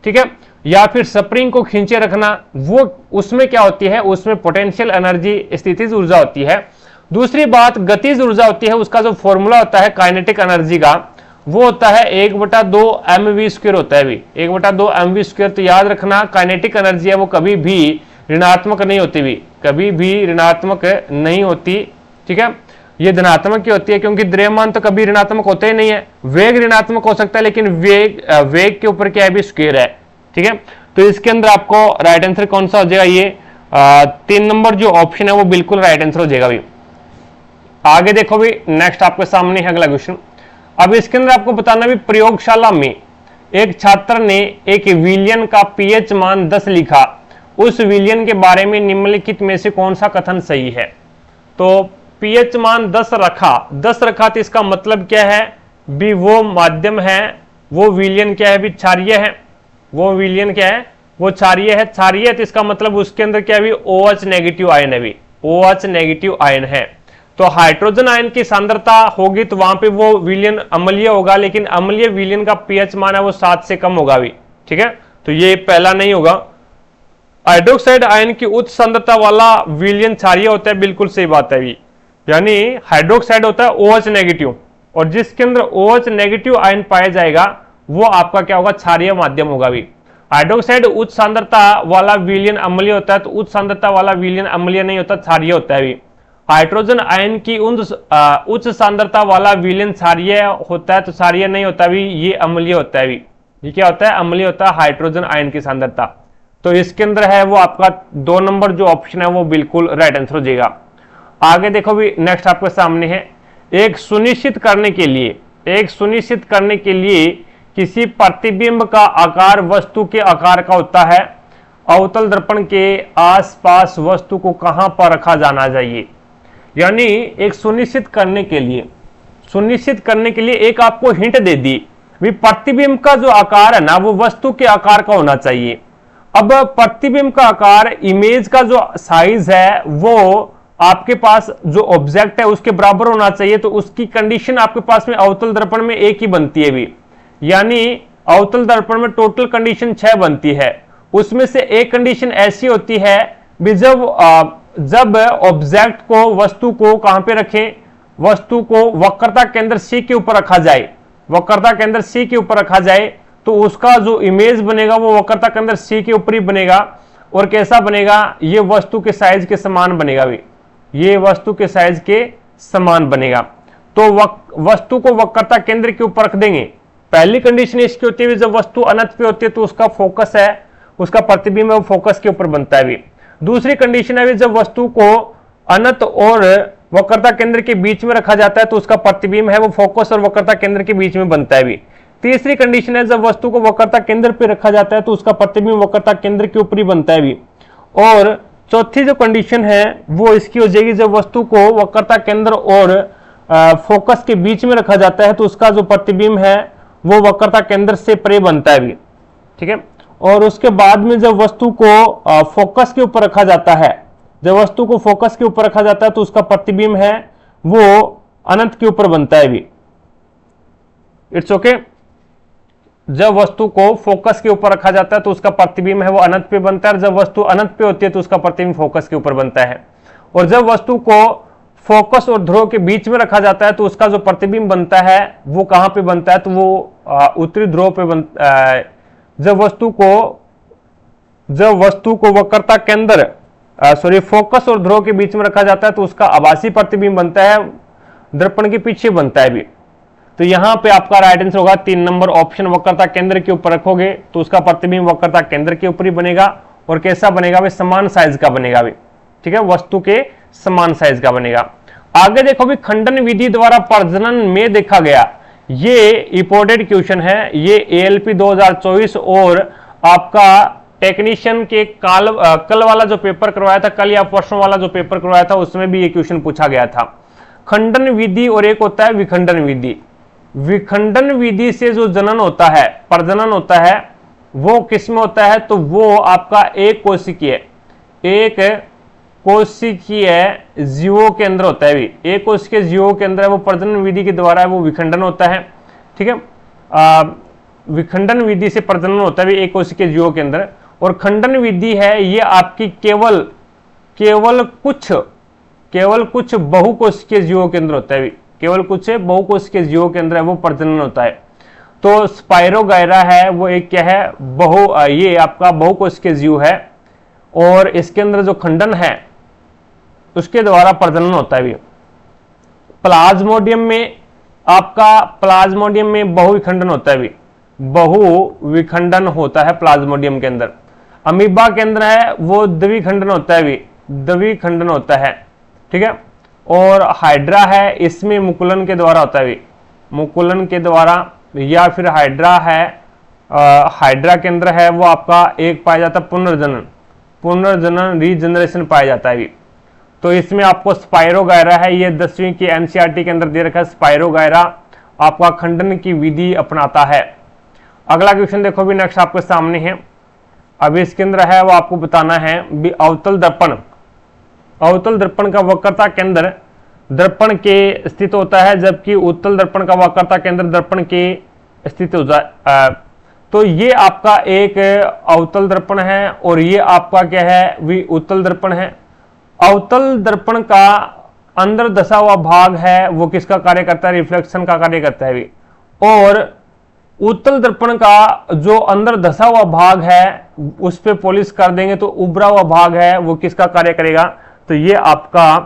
ठीक है, या फिर स्प्रिंग को खींचे रखना, वो उसमें क्या होती है, उसमें पोटेंशियल एनर्जी, स्थितिज ऊर्जा होती है। दूसरी बात गतिज ऊर्जा होती है, उसका जो फॉर्मूला होता है काइनेटिक एनर्जी का, वो होता है 1/2 mv² होता है भी, 1/2 mv²। तो याद रखना, काइनेटिक एनर्जी है वो कभी भी ऋणात्मक नहीं होती भी, कभी भी ऋणात्मक नहीं होती, ठीक है। ये धनात्मक की होती है, क्योंकि द्रव्यमान तो कभी ऋणात्मक होता ही नहीं है। वेग ऋणात्मक हो सकता है, लेकिन वेग के ऊपर क्या है भी स्क्वायर है। ठीक है, तो इसके अंदर आपको राइट आंसर कौन सा हो जाएगा, ये 3 नंबर जो ऑप्शन है वो बिल्कुल राइट आंसर हो जाएगा भी। आगे देखो भी, नेक्स्ट आपके सामने है अगला क्वेश्चन। अब इसके अंदर आपको बताना भी, प्रयोगशाला में एक छात्र ने एक विलयन का पीएच मान 10 लिखा, उस विलयन के बारे में निम्नलिखित में से कौन सा कथन सही है। तो पीएच मान 10 रखा तो इसका मतलब क्या है भी, वो माध्यम है, वो विलयन क्या है भी, क्षारीय है। वो विलयन क्या है, वो क्षारीय है। क्षारीय तो इसका मतलब उसके अंदर क्या है भी, OH नेगेटिव आयन है भी, OH नेगेटिव आयन है। तो हाइड्रोजन आयन की सांद्रता होगी तो वहां पे वो विलयन अम्लीय होगा, लेकिन अम्लीय विलयन का पीएच मान है वो 7 से कम होगा भी। ठीक है, तो ये पहला नहीं होगा। हाइड्रोक्साइड आयन की उच्च सांद्रता वाला विलयन क्षारीय होता है, बिल्कुल सही बात है भी। यानी हाइड्रोक्साइड होता है OH नेगेटिव, और जिसके अंदर OH नेगेटिव आयन पाया जाएगा वो आपका क्या होगा, क्षारीय माध्यम होगा भी। हाइड्रोक्साइड उच्च सांद्रता वाला विलयन अम्लीय होता है, तो उच्च सांद्रता वाला विलयन अम्लीय नहीं होता, क्षारीय होता है भी। हाइड्रोजन आयन की उच्च सांद्रता वाला विलयन क्षारीय होता है, तो क्षारीय नहीं होता भी, ये अम्लीय होता है भी। ये क्या होता है, अम्लीय होता है हाइड्रोजन आयन की सांद्रता। तो इसके अंदर है वो आपका 2 नंबर जो ऑप्शन है वो बिल्कुल राइट आंसर हो जाएगा। आगे देखो भी, नेक्स्ट आपके सामने है, एक सुनिश्चित करने के लिए किसी प्रतिबिंब का आकार वस्तु के आकार का होता है, अवतल दर्पण के आसपास वस्तु को कहां पर रखा जाना चाहिए। यानी एक सुनिश्चित करने के लिए एक आपको हिंट दे दी भी, प्रतिबिंब का जो आकार है ना वो वस्तु के आकार का होना चाहिए। अब प्रतिबिंब का आकार, इमेज का जो साइज है वो आपके पास जो ऑब्जेक्ट है उसके बराबर होना चाहिए। तो उसकी कंडीशन आपके पास में अवतल दर्पण में एक ही बनती है भी, यानी अवतल दर्पण में टोटल कंडीशन 6 बनती है। उसमें से एक कंडीशन ऐसी होती है भी, जब ऑब्जेक्ट को, वस्तु को कहां पे रखें, वस्तु को वक्रता केंद्र C के ऊपर रखा जाए, वक्रता केंद्र C के ऊपर रखा जाए, तो उसका जो इमेज बनेगा वो वक्रता केंद्र C के ऊपर ही बनेगा। और कैसा बनेगा, ये वस्तु के साइज के समान बनेगा भी, ये वस्तु के साइज के समान बनेगा। तो वस्तु को वक्रता केंद्र के ऊपर रख देंगे। पहली कंडीशन इसकी होती है जब वस्तु अनंत पे होती है तो उसका फोकस है, उसका प्रतिबिंब है वो फोकस के ऊपर बनता है भी। दूसरी कंडीशन है जब वस्तु को अनंत और वक्रता केंद्र के बीच में रखा जाता है तो उसका प्रतिबिंब है वो फोकस और वक्रता केंद्र के बीच में बनता है भी। तीसरी कंडीशन है जब वस्तु को वक्रता केंद्र पे रखा जाता है तो उसका प्रतिबिंब वक्रता केंद्र के ऊपर ही बनता है भी। और चौथी जो कंडीशन है वो इसकी हो जाएगी, जब वस्तु को वक्रता केंद्र और फोकस के बीच में रखा जाता है तो उसका जो प्रतिबिंब है वो वक्रता केंद्र से परे बनता है भी। ठीक है, और उसके बाद में जब वस्तु को फोकस के ऊपर रखा जाता है, जब वस्तु को फोकस के ऊपर रखा जाता है तो उसका प्रतिबिंब है वो अनंत के ऊपर बनता है भी। इट्स ओके, जब वस्तु को फोकस के ऊपर रखा जाता है तो उसका प्रतिबिंब है वो अनंत पे बनता है, और जब वस्तु अनंत पे होती है तो उसका प्रतिबिंब फोकस के ऊपर बनता है। और जब वस्तु को फोकस और ध्रुव के बीच में रखा जाता है तो उसका जो प्रतिबिंब बनता है वो कहां पे बनता है, तो वो उत्तरी ध्रुव पे बनता है। जब वस्तु को वक्रता केंद्र फोकस और ध्रुव के बीच में रखा जाता है तो उसका आभासी प्रतिबिंब बनता है, दर्पण के पीछे बनता है भी। तो यहां पे आपका राइट आंसर होगा 3 नंबर ऑप्शन, वक्रता केंद्र के ऊपर रखोगे तो उसका प्रतिबिंब वक्रता केंद्र के ऊपर ही बनेगा। और कैसा बनेगा भी, समान साइज का बनेगा भी। ठीक है, वस्तु के समान साइज का बनेगा। आगे देखो भी, खंडन विधि द्वारा प्रजनन में देखा गया, ये इंपोर्टेड क्वेश्चन है, ये ALP 2024 और आपका टेक्नीशियन के कल वाला जो पेपर करवाया था, कल या परसों वाला जो पेपर करवाया था उसमें भी ये क्वेश्चन पूछा गया था। खंडन विधि और एक होता है विखंडन विधि। विखंडन विधि से जो जनन होता है, प्रजनन होता है, वो किसमें होता है, तो वो आपका एक कोशिकीय जीवों के अंदर होता है भी। एक कोशिकीय जीवों के अंदर है वो प्रजनन विधि के द्वारा है वो विखंडन होता है। ठीक है, विखंडन विधि से प्रजनन होता है भी एक कोशिकीय जीवों के अंदर। और खंडन विधि है ये आपकी केवल कुछ बहुकोशिकीय जीवों के अंदर होता है भी, केवल कुछ बहुकोशिकीय जीवों के अंदर है वो प्रजनन होता है। तो स्पाइरोगायरा है वो एक क्या है, ये आपका बहुकोशिकीय जीव है, और इसके अंदर जो खंडन है उसके द्वारा प्रजनन होता है भी। प्लाज्मोडियम में आपका प्लाज्मोडियम में बहुविखंडन होता है, भी बहुविखंडन होता है प्लाज्मोडियम के अंदर। अमीबा के अंदर है वो द्विखंडन होता है, भी द्विखंडन होता है, ठीक है। और हाइड्रा है, इसमें मुकुलन के द्वारा होता है, भी मुकुलन के द्वारा, या फिर हाइड्रा है, हाइड्रा के अंदर है वो आपका एक पाया जाता है पुनर्जनन, पुनर्जनन रीजनरेशन पाया जाता है भी। तो इसमें आपको स्पाइरोगायरा है, ये 10वीं की एनसीईआरटी के अंदर दे रखा है। स्पाइरोगायरा आपका खंडन की विधि अपनाता है। अगला क्वेश्चन देखो भी नेक्स्ट आपके सामने है। अब इसके अंदर है वो आपको बताना है भी अवतल दर्पण, अवतल दर्पण का वक्रता केंद्र दर्पण के स्थित होता है, जबकि उत्तल दर्पण का वक्रता केंद्र दर्पण के स्थित होता है। तो ये आपका एक अवतल दर्पण है और ये आपका क्या है, भी उत्तल दर्पण है। अवतल दर्पण का अंदर दसा हुआ भाग है वो किसका कार्य करता है, रिफ्लेक्शन का कार्य करता है भी। और उत्तल दर्पण का जो अंदर धसा हुआ भाग है उस पे पॉलिश कर देंगे तो उभरा हुआ भाग है वो किसका कार्य करेगा, तो ये आपका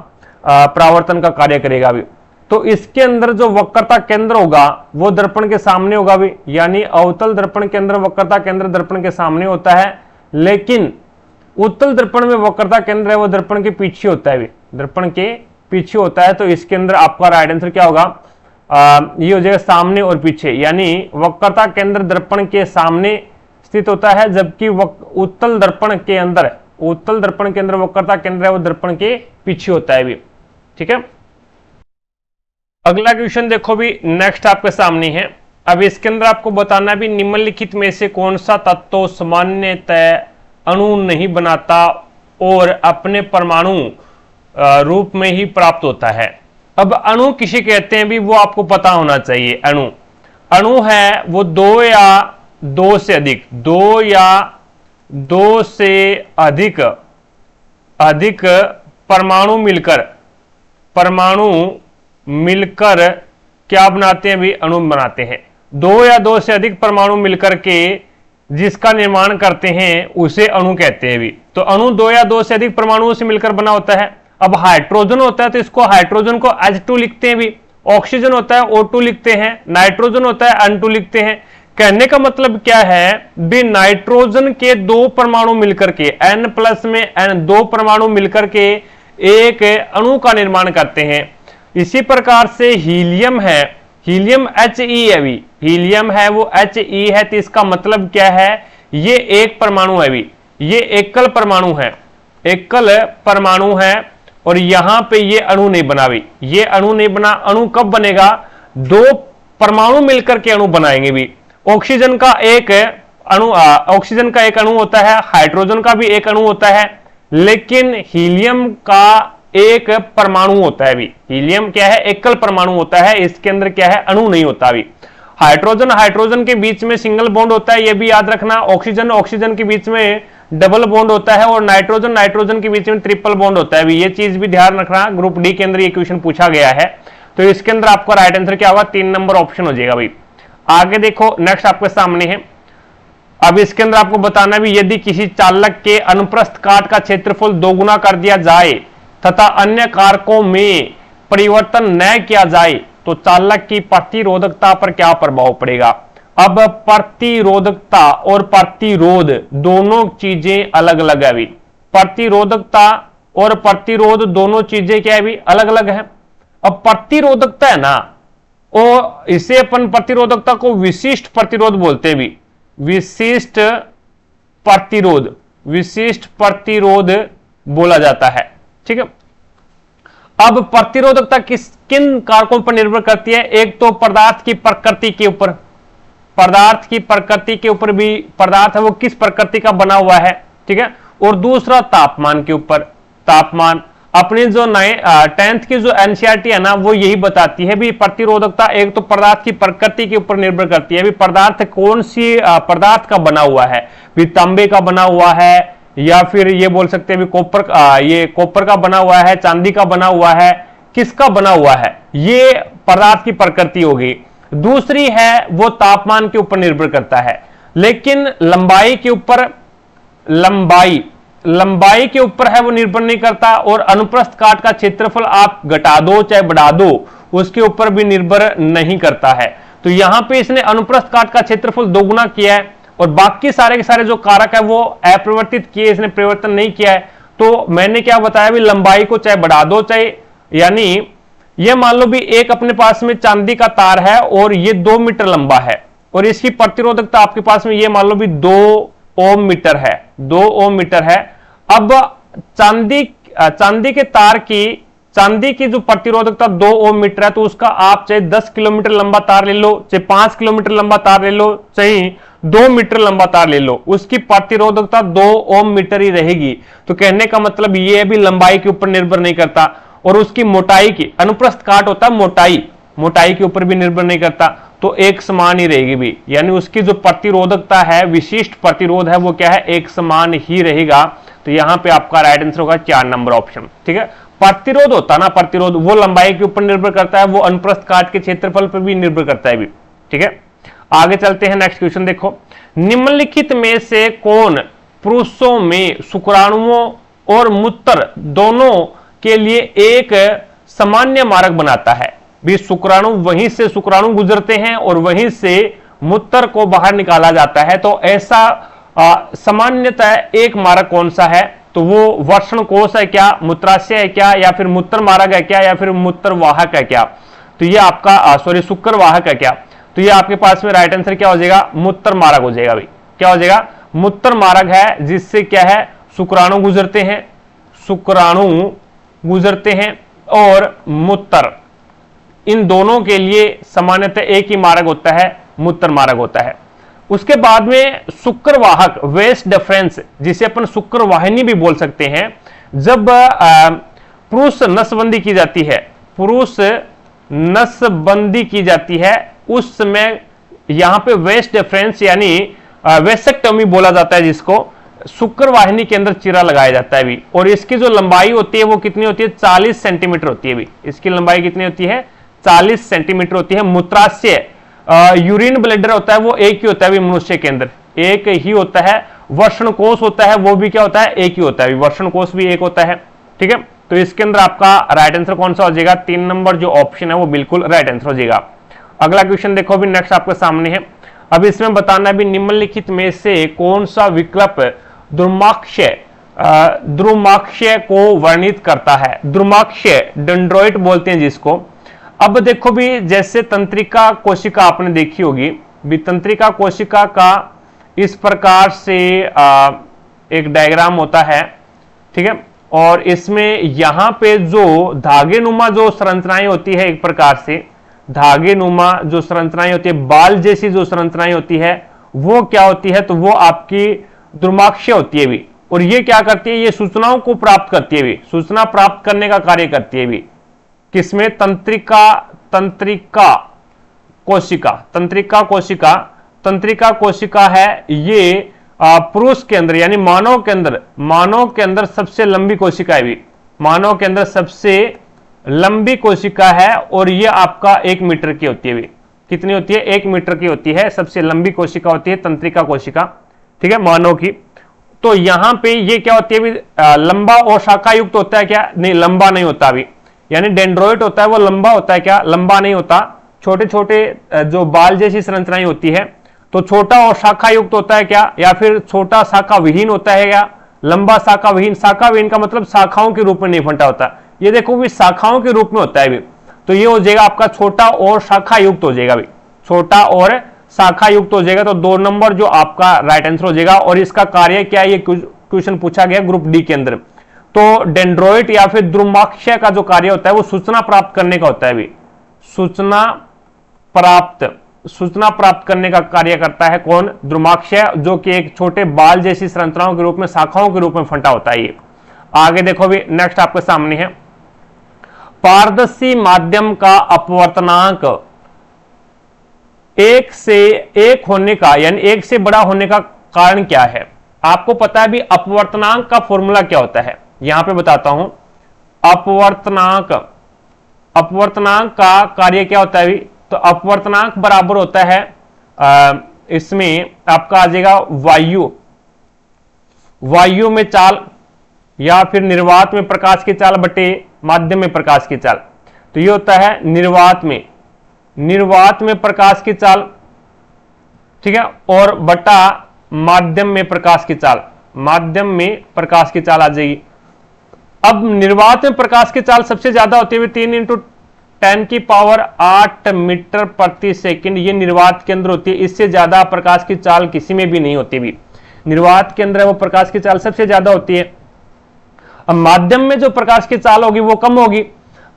परावर्तन का कार्य करेगा भी। तो इसके अंदर जो वक्रता केंद्र होगा वो दर्पण के सामने होगा भी, यानी अवतल दर्पण के अंदर वक्रता केंद्र दर्पण के सामने होता है, लेकिन उत्तल दर्पण में वक्रता केंद्र है वो दर्पण के पीछे होता है भी, दर्पण के पीछे होता है। तो इसके अंदर आपका राइट आंसर क्या होगा, ये हो जाएगा सामने और पीछे, यानी वक्रता केंद्र दर्पण के सामने स्थित होता है, जबकि उत्तल दर्पण के अंदर, उत्तल दर्पण के अंदर वक्रता केंद्र है वो दर्पण के पीछे होता है भी, ठीक है। अगला क्वेश्चन देखो भी नेक्स्ट आपके सामने है। अब इसके अंदर आपको बताना भी निम्नलिखित में से कौन सा तत्व सामान्यतः अणु नहीं बनाता और अपने परमाणु रूप में ही प्राप्त होता है। अब अणु किसे कहते हैं भी वो आपको पता होना चाहिए। अणु, अणु है वो दो या दो से अधिक, दो या दो से अधिक परमाणु मिलकर क्या बनाते हैं भी, अणु बनाते हैं। दो या दो से अधिक परमाणु मिलकर के जिसका निर्माण करते हैं उसे अणु कहते हैं भी। तो अणु दो या दो से अधिक परमाणुओं से मिलकर बना होता है। अब हाइड्रोजन होता है तो इसको हाइड्रोजन को H2 लिखते हैं भी, ऑक्सीजन होता है O2 लिखते हैं, नाइट्रोजन होता है N2 लिखते हैं। कहने का मतलब क्या है भी, नाइट्रोजन के दो परमाणु मिलकर के N प्लस में N दो परमाणु मिलकर के एक अणु का निर्माण करते हैं। इसी प्रकार से हीलियम है, हीलियम He है भी, हीलियम है वो He है, तो इसका मतलब क्या है, ये एक परमाणु है भी, ये एकल परमाणु है, एकल परमाणु है। और यहां पे ये अणु नहीं बना भी, ये अणु नहीं बना। अणु कब बनेगा, दो परमाणु मिलकर के अणु बनाएंगे भी। ऑक्सीजन का एक अणु, ऑक्सीजन का एक अणु होता है, हाइड्रोजन का भी एक अणु होता है, लेकिन हीलियम का एक परमाणु होता है भी। हीलियम क्या है, एकल परमाणु होता है, इसके अंदर क्या है, अणु नहीं होता भी। हाइड्रोजन हाइड्रोजन के बीच में सिंगल बॉन्ड होता है, ये भी याद रखना। ऑक्सीजन ऑक्सीजन के बीच में डबल बॉन्ड होता है और नाइट्रोजन नाइट्रोजन के बीच में ट्रिपल बॉन्ड होता है भी। ये चीज भी ध्यान रखना, ग्रुप डी के अंदर ये क्वेश्चन पूछा गया है। तो इसके अंदर आपका राइट आंसर क्या होगा, 3 नंबर ऑप्शन हो जाएगा भाई। आगे देखो नेक्स्ट आपके सामने है। अब इसके अंदर आपको बताना भी, यदि किसी चालक के अनुप्रस्थ काट का क्षेत्रफल दोगुना कर दिया जाए तथा अन्य कारकों में परिवर्तन न किया जाए तो चालक की प्रतिरोधकता पर क्या प्रभाव पड़ेगा। अब प्रतिरोधकता और प्रतिरोध दोनों चीजें अलग अलग है भी। प्रतिरोधकता और प्रतिरोध दोनों चीजें क्या है भी, अलग अलग है। अब प्रतिरोधकता है ना, और इसे अपन प्रतिरोधकता को विशिष्ट प्रतिरोध बोलते हैं भी, विशिष्ट प्रतिरोध बोला जाता है, ठीक है। अब प्रतिरोधकता किन कारकों पर निर्भर करती है, एक तो पदार्थ की प्रकृति के ऊपर, पदार्थ की प्रकृति के ऊपर भी, पदार्थ है वो किस प्रकृति का बना हुआ है, ठीक है। और दूसरा तापमान के ऊपर, तापमान। अपनी जो 10th की जो एनसीईआरटी है ना वो यही बताती है भी, प्रतिरोधकता एक तो पदार्थ की प्रकृति के ऊपर निर्भर करती है भी, पदार्थ कौन सी पदार्थ का बना हुआ है भी, तांबे का बना हुआ है या फिर ये बोल सकते हैं भी ये कॉपर का बना हुआ है, चांदी का बना हुआ है, किसका बना हुआ है, ये पदार्थ की प्रकृति होगी। दूसरी है वो तापमान के ऊपर निर्भर करता है, लेकिन लंबाई के ऊपर, लंबाई के ऊपर है वो निर्भर नहीं करता। और अनुप्रस्थ काट का क्षेत्रफल आप घटा दो चाहे बढ़ा दो, उसके ऊपर भी निर्भर नहीं करता है। तो यहां पे इसने अनुप्रस्थ काट का क्षेत्रफल दोगुना किया है और बाकी सारे के सारे जो कारक है वो अपरिवर्तित किए, इसने परिवर्तन नहीं किया है। तो मैंने क्या बताया भी, लंबाई को चाहे बढ़ा दो चाहे, यानी ये मान लो भी एक अपने पास में चांदी का तार है और ये 2 मीटर लंबा है और इसकी प्रतिरोधकता आपके पास में ये मान लो भी 2 ओम मीटर है, 2 ओम मीटर है। अब चांदी के तार की, चांदी की जो प्रतिरोधकता 2 ओम मीटर है, तो उसका आप चाहे 10 किलोमीटर लंबा तार ले लो, चाहे 5 किलोमीटर लंबा तार ले लो, चाहे 2 मीटर लंबा तार ले लो, उसकी प्रतिरोधकता 2 ओम मीटर ही रहेगी। तो कहने का मतलब ये भी लंबाई के ऊपर निर्भर नहीं करता और उसकी मोटाई की, अनुप्रस्थ काट होता है मोटाई के ऊपर भी निर्भर नहीं करता, तो एक समान ही रहेगी भी, यानी उसकी जो प्रतिरोधकता है, विशिष्ट प्रतिरोध है, वो क्या है, एक समान ही रहेगा। तो यहां पे आपका राइट आंसर होगा 4 नंबर ऑप्शन। ठीक है, प्रतिरोध होता ना, प्रतिरोध वो लंबाई के ऊपर निर्भर करता है, वो अनुप्रस्थ काट के क्षेत्रफल पर भी निर्भर करता है भी। ठीक है, आगे चलते हैं, नेक्स्ट क्वेश्चन देखो, निम्नलिखित में से कौन पुरुषों में शुक्राणुओं और मूत्र दोनों के लिए एक सामान्य मार्ग बनाता है? भी शुक्राणु, वहीं से शुक्राणु गुजरते हैं और वहीं से मूत्र को बाहर निकाला जाता है, तो ऐसा सामान्यतः एक मार्ग कौन सा है? तो वो वर्षण कोश है क्या, मूत्राशय है क्या, या फिर मूत्र मार्ग है क्या, या फिर मूत्र वाहक है क्या? तो ये आपका शुक्र वाहक है क्या? तो ये आपके पास में राइट आंसर क्या हो जाएगा, मूत्र मार्ग हो जाएगा भाई। क्या हो जाएगा, मूत्र मार्ग है, जिससे क्या है, शुक्राणु गुजरते हैं, शुक्राणु गुजरते हैं और मूत्र, इन दोनों के लिए सामान्यतः एक ही मार्ग होता है, मूत्र मार्ग होता है। उसके बाद में शुक्रवाहक, वेस्ट डिफरेंस, जिसे अपन शुक्र वाहिनी भी बोल सकते हैं, जब पुरुष नसबंदी की जाती है, पुरुष नसबंदी की जाती है, उस समय यहां पे वेस्ट डिफरेंस यानी वेसेक्टोमी बोला जाता है, जिसको शुक्र वाहिनी के अंदर चीरा लगाया जाता है भी। और इसकी जो लंबाई होती है वो कितनी होती है, 40 सेंटीमीटर होती है भी। इसकी लंबाई कितनी होती है, 40 सेंटीमीटर होती है। मूत्राशय, यूरिन ब्लैडर होता है, वो एक ही होता है भी, मनुष्य के अंदर एक ही होता है। वर्षण कोश होता है, वो भी क्या होता है, एक ही होता है, वर्षण कोश भी एक होता है। ठीक है, तो इसके अंदर आपका राइट आंसर कौन सा हो जाएगा, 3 नंबर जो ऑप्शन है वो बिल्कुल राइट आंसर हो जाएगा। अगला क्वेश्चन देखो भी, नेक्स्ट आपके सामने है। अब इसमें बताना भी, निम्नलिखित में से कौन सा विकल्प द्रुमाक्षय को वर्णित करता है? द्रुमाक्षय, डेंड्रोइट बोलते हैं जिसको। अब देखो भी, जैसे तंत्रिका कोशिका आपने देखी होगी भी, तंत्रिका कोशिका का इस प्रकार से एक डायग्राम होता है। ठीक है, और इसमें यहां पे जो धागे नुमा जो संरचनाएं होती है, एक प्रकार से धागे नुमा जो संरचनाएं होती है, बाल जैसी जो संरचनाएं होती है, वो क्या होती है, तो वो आपकी द्रुमाक्षय होती है भी। और ये क्या करती है, ये सूचनाओं को प्राप्त करती है भी, सूचना प्राप्त करने का कार्य करती है भी। किसमें, तंत्रिका कोशिका है ये पुरुष के अंदर यानी मानव के अंदर सबसे लंबी कोशिका है भी, मानव के अंदर सबसे लंबी कोशिका है। और ये आपका 1 मीटर की होती है भी। कितनी होती है, 1 मीटर की होती है, सबसे लंबी कोशिका होती है तंत्रिका कोशिका। ठीक है, मानव की। तो यहां पे ये क्या होती है भी, लंबा और शाखा युक्त होता है क्या, नहीं, लंबा नहीं होता अभी, यानी डेंड्रोइट होता है वो लंबा होता है क्या, लंबा नहीं होता। छोटे छोटे जो बाल जैसी संरचनाएं होती है, तो छोटा और शाखा युक्त होता है क्या, या फिर छोटा शाखा विहीन होता है या लंबा शाखा विहीन। शाखा विहीन का मतलब शाखाओं के रूप में नहीं फंटा होता, ये देखो भी शाखाओं के रूप में होता है भी। तो ये हो जाएगा आपका छोटा और शाखा युक्त हो जाएगा भी, छोटा और शाखा युक्त हो जाएगा। तो 2 नंबर जो आपका राइट आंसर हो जाएगा। और इसका कार्य क्या है, ये क्वेश्चन पूछा गया ग्रुप डी के अंदर। तो डेंड्रोइट या फिर द्रुमाक्षय का जो कार्य होता है वो सूचना प्राप्त करने का होता है भी, सूचना प्राप्त करने का कार्य करता है कौन, द्रुमाक्षय, जो कि एक छोटे बाल जैसी संरचनाओं के रूप में, शाखाओं के रूप में फंटा होता है ये। आगे देखो भी, नेक्स्ट आपके सामने है, पारदर्शी माध्यम का अपवर्तनांक 1 से 1 होने का यानी 1 से बड़ा होने का कारण क्या है? आपको पता है भी अपवर्तनांक का फॉर्मूला क्या होता है, यहां पे बताता हूं। अपवर्तनांक का कार्य क्या होता है? तो अपवर्तनांक बराबर होता है इसमें आपका आ जाएगा वायु में चाल या फिर निर्वात में प्रकाश की चाल बटे माध्यम में प्रकाश की चाल। तो ये होता है निर्वात में, निर्वात में प्रकाश की चाल, ठीक है, और बटा माध्यम में प्रकाश की चाल, माध्यम में प्रकाश की चाल आ जाएगी। अब निर्वात में प्रकाश की चाल सबसे ज्यादा होती है 3 × 10⁸ मीटर प्रति सेकंड, ये निर्वात के अंदर होती है। इससे ज्यादा प्रकाश की चाल किसी में भी नहीं होती भी, निर्वात के अंदर वो प्रकाश की चाल सबसे ज्यादा होती है। अब माध्यम में जो प्रकाश की चाल होगी वो कम होगी।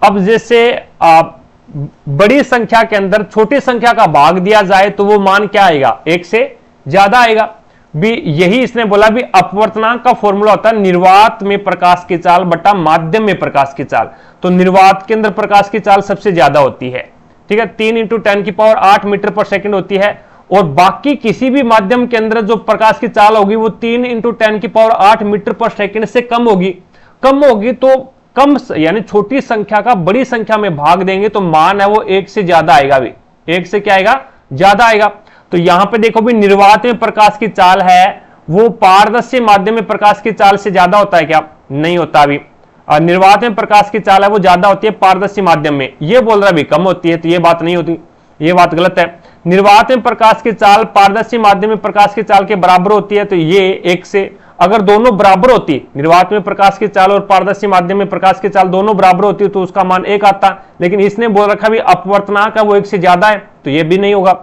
अब जैसे बड़ी संख्या के अंदर छोटी संख्या का भाग दिया जाए तो वो मान क्या आएगा, 1 से ज्यादा आएगा भी। यही इसने बोला भी अपवर्तनांक का फॉर्मूला होता है निर्वात में प्रकाश की चाल बटा माध्यम में प्रकाश की चाल। तो निर्वात के अंदर प्रकाश की चाल सबसे ज्यादा होती है, ठीक है, 3 × 10⁸ मीटर पर सेकंड होती है। और बाकी किसी भी माध्यम के अंदर जो प्रकाश की चाल होगी वो 3 × 10⁸ मीटर पर सेकंड से कम होगी। कम होगी तो कम यानी छोटी संख्या का बड़ी संख्या में भाग देंगे तो मान है वो 1 से ज्यादा आएगा भी, 1 से क्या आएगा, ज्यादा आएगा। तो यहां पे देखो भी निर्वात में प्रकाश की चाल है वो पारदर्शी माध्यम में प्रकाश की चाल से ज्यादा होता है क्या, नहीं होता अभी। निर्वात में प्रकाश की चाल है वो ज्यादा होती है पारदर्शी माध्यम में, ये बोल रहा भी कम होती है, तो ये बात नहीं होती, ये बात गलत है। निर्वात में प्रकाश की चाल पारदर्शी माध्यम में प्रकाश की चाल के बराबर होती है, तो ये 1 से, अगर दोनों बराबर होती, निर्वात में प्रकाश की चाल और पारदर्शी माध्यम में प्रकाश की चाल दोनों बराबर होती तो उसका मान 1 आता, लेकिन इसने बोल रखा भी अपवर्तनांक है वो 1 से ज्यादा है, तो ये भी नहीं होगा।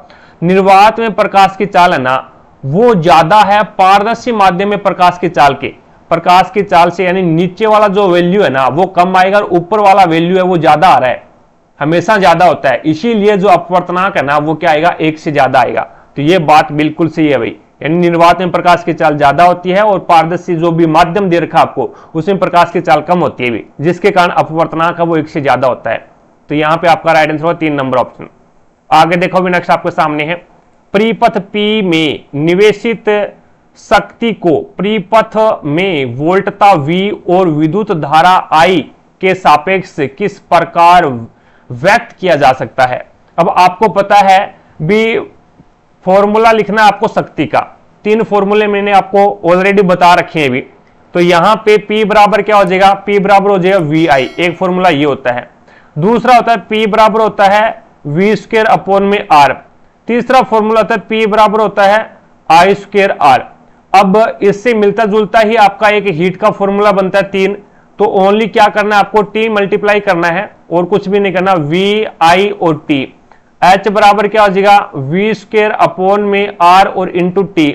निर्वात में प्रकाश की चाल है ना वो ज्यादा है पारदर्शी माध्यम में प्रकाश की चाल के, प्रकाश की चाल से, यानी नीचे वाला जो वैल्यू है ना वो कम आएगा और ऊपर वाला वैल्यू है वो ज्यादा आ रहा है, हमेशा ज्यादा होता है। इसीलिए जो अपवर्तनांक है ना वो क्या आएगा, 1 से ज्यादा आएगा। तो ये बात बिल्कुल सही है भाई, यानी निर्वात में प्रकाश की चाल ज्यादा होती है और पारदर्शी जो भी माध्यम दे रखा आपको उसमें प्रकाश की चाल कम होती है भी, जिसके कारण अपवर्तनांक है वो 1 से ज्यादा होता है। तो यहां पे आपका राइट आंसर होगा 3 नंबर ऑप्शन। आगे देखो भी नेक्स्ट आपके सामने है, परिपथ P में निवेशित शक्ति को परिपथ में वोल्टता V और विद्युत धारा I के सापेक्ष किस प्रकार व्यक्त किया जा सकता है। अब आपको पता है भी फॉर्मूला लिखना आपको शक्ति का, 3 फॉर्मूले मैंने आपको ऑलरेडी बता रखे हैं भी। तो यहां पे P बराबर क्या हो जाएगा, P बराबर हो जाएगा VI, एक फॉर्मूला ये होता है। दूसरा होता है P बराबर होता है V²/R। तीसरा फॉर्मूला होता है P बराबर होता है I²R। अब इससे मिलता जुलता ही आपका एक हीट का फॉर्मूला बनता है 3, तो ओनली क्या करना है आपको, T मल्टीप्लाई करना है और कुछ भी नहीं करना, VI और T। H बराबर क्या हो जाएगा, V²/R और इंटू T,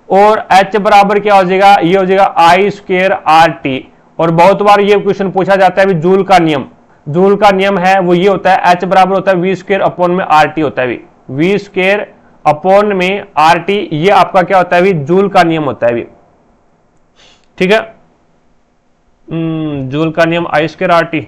और H बराबर क्या हो जाएगा, ये हो जाएगा I²RT। और बहुत बार ये क्वेश्चन पूछा जाता है जूल का नियम, जूल का नियम है वो ये होता है, H बराबर होता है V²/RT होता है, V²/RT, ये आपका क्या होता है, जूल का नियम होता है, ठीक है, जूल का नियम I²RT।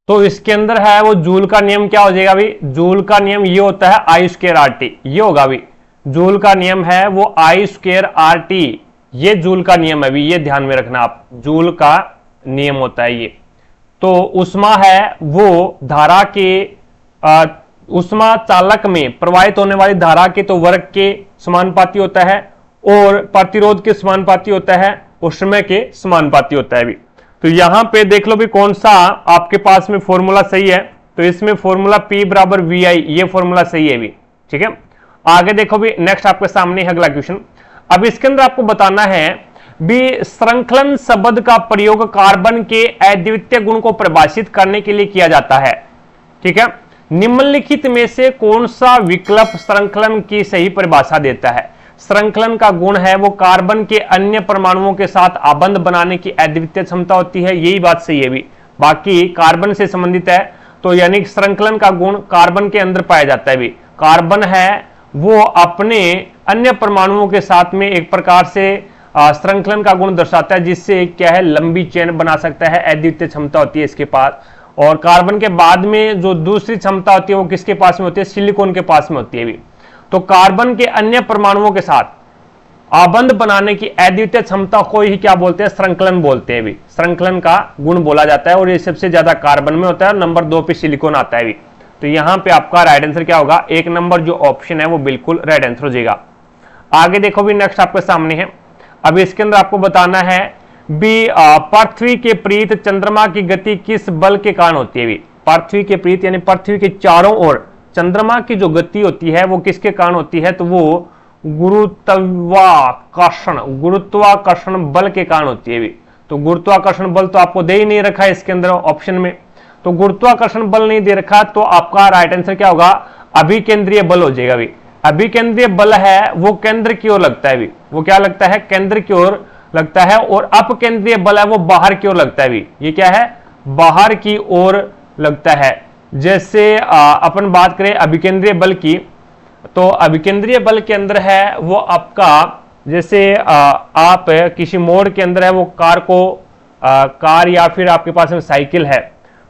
तो इसके अंदर है वो जूल का नियम क्या हो जाएगा भाई, जूल का नियम ये होता है I²RT, ये होगा भाई, जूल का नियम है वो I²RT, ये जूल का नियम है भाई, ये ध्यान में रखना आप, जूल का नियम होता है ये। तो उष्मा है वो धारा के उष्मा चालक में प्रवाहित होने वाली धारा के तो वर्ग के समानुपाती होता है और प्रतिरोध के समानुपाती होता है और समय के समानुपाती होता है भी। तो यहां पे देख लो भी कौन सा आपके पास में फॉर्मूला सही है, तो इसमें फॉर्मूला P बराबर VI, ये फॉर्मूला सही है भी, ठीक है। आगे देखो भी नेक्स्ट आपके सामने है अगला क्वेश्चन। अब इसके अंदर आपको बताना है भी श्रृंखलन शब्द का प्रयोग कार्बन के अद्वितीय गुण को परिभाषित करने के लिए किया जाता है, ठीक है। निम्नलिखित में से कौन सा विकल्प श्रृंखलन की सही परिभाषा देता है। श्रृंखलन का गुण है वो कार्बन के अन्य परमाणुओं के साथ आबंध बनाने की अद्वितीय क्षमता होती है, यही बात सही है भी, बाकी कार्बन से संबंधित है। तो यानी श्रृंखलन का गुण कार्बन के अंदर पाया जाता है भी, कार्बन है वो अपने अन्य परमाणुओं के साथ में एक प्रकार से श्रृंखलन का गुण दर्शाता है, जिससे क्या है लंबी चेन बना सकता है, अद्वितीय क्षमता होती है इसके पास। और कार्बन के बाद में जो दूसरी क्षमता होती है वो किसके पास में होती है, सिलिकॉन के पास में होती है भी। तो कार्बन के अन्य परमाणुओं के साथ आबंध बनाने की अद्वितीय क्षमता को ही क्या बोलते हैं, श्रृंखलन बोलते हैं भी, श्रृंखलन का गुण बोला जाता है। और ये सबसे ज्यादा कार्बन में होता है, नंबर 2 पे सिलिकॉन आता है भी। तो यहां पे आपका राइट आंसर क्या होगा, 1 नंबर जो ऑप्शन है वो बिल्कुल राइट आंसर हो जाएगा। आगे देखो भी नेक्स्ट आपके सामने है। अब इसके अंदर आपको बताना है बी पृथ्वी के प्रीत चंद्रमा की गति किस बल के कारण होती है? भी पृथ्वी के प्रीत यानी पृथ्वी के चारों ओर चंद्रमा की जो गति होती है वो किसके कारण होती है? तो वो गुरुत्वाकर्षण बल के कारण होती है। भी तो गुरुत्वाकर्षण बल तो आपको दे ही नहीं रखा है इसके अंदर ऑप्शन में, तो गुरुत्वाकर्षण बल नहीं दे रखा, तो आपका राइट आंसर क्या होगा? अभिकेंद्रीय बल हो जाएगा। भी अभिकेंद्रीय बल है वो केंद्र की ओर लगता है। भी वो क्या लगता है? केंद्र की ओर लगता है। और अपकेंद्रीय बल है वो बाहर की ओर लगता है। भी ये क्या है? बाहर की ओर लगता है। जैसे अपन बात करें अभिकेंद्रीय बल की, तो अभिकेंद्रीय बल के अंदर है वो आपका, जैसे आप किसी मोड़ के अंदर है वो कार या फिर आपके पास में साइकिल है,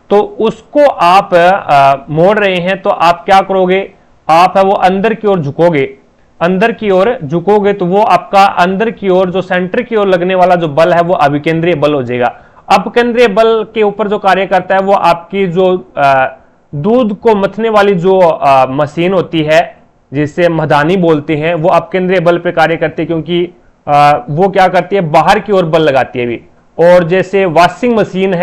तो उसको आप मोड़ रहे हैं, तो आप क्या करोगे? आप है वो अंदर की ओर झुकोगे, अंदर की ओर झुकोगे, तो वो आपका अंदर की ओर जो सेंटर की ओर लगने वाला जो बल है वो अभिकेंद्रीय बल हो जाएगा। अपकेंद्रीय बल के ऊपर जो कार्य करता है वो आपकी जो दूध को मथने वाली जो मशीन होती है जिसे मधानी बोलते हैं, वो अपकेंद्रीय बल पे कार्य करती है, क्योंकि वो क्या करती है? बाहर की ओर बल लगाती है। भी और जैसे वॉशिंग मशीन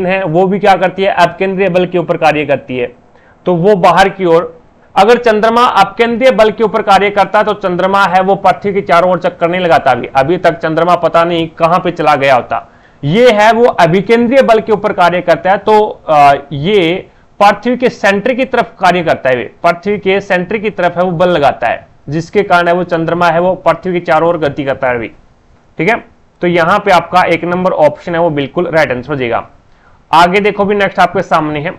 है वो भी क्या करती है? अपकेंद्रीय बल के ऊपर कार्य करती है, तो वो बाहर की ओर। अगर चंद्रमा अपकेंद्रीय बल के ऊपर कार्य करता है तो चंद्रमा है वो पृथ्वी के चारों ओर चक्कर नहीं लगाता। अभी तक चंद्रमा पता नहीं कहां पे चला गया होता। ये है वो अभिकेंद्रीय बल के ऊपर कार्य करता है, तो ये पृथ्वी के सेंटर की तरफ कार्य करता है। पृथ्वी के सेंटर की तरफ है वो बल लगाता है, जिसके कारण है वो चंद्रमा है वो पृथ्वी के चारों ओर गति करता है। ठीक है, तो यहां पे आपका एक नंबर ऑप्शन है वो बिल्कुल राइट आंसर हो जाएगा। आगे देखो भी, नेक्स्ट आपके सामने है।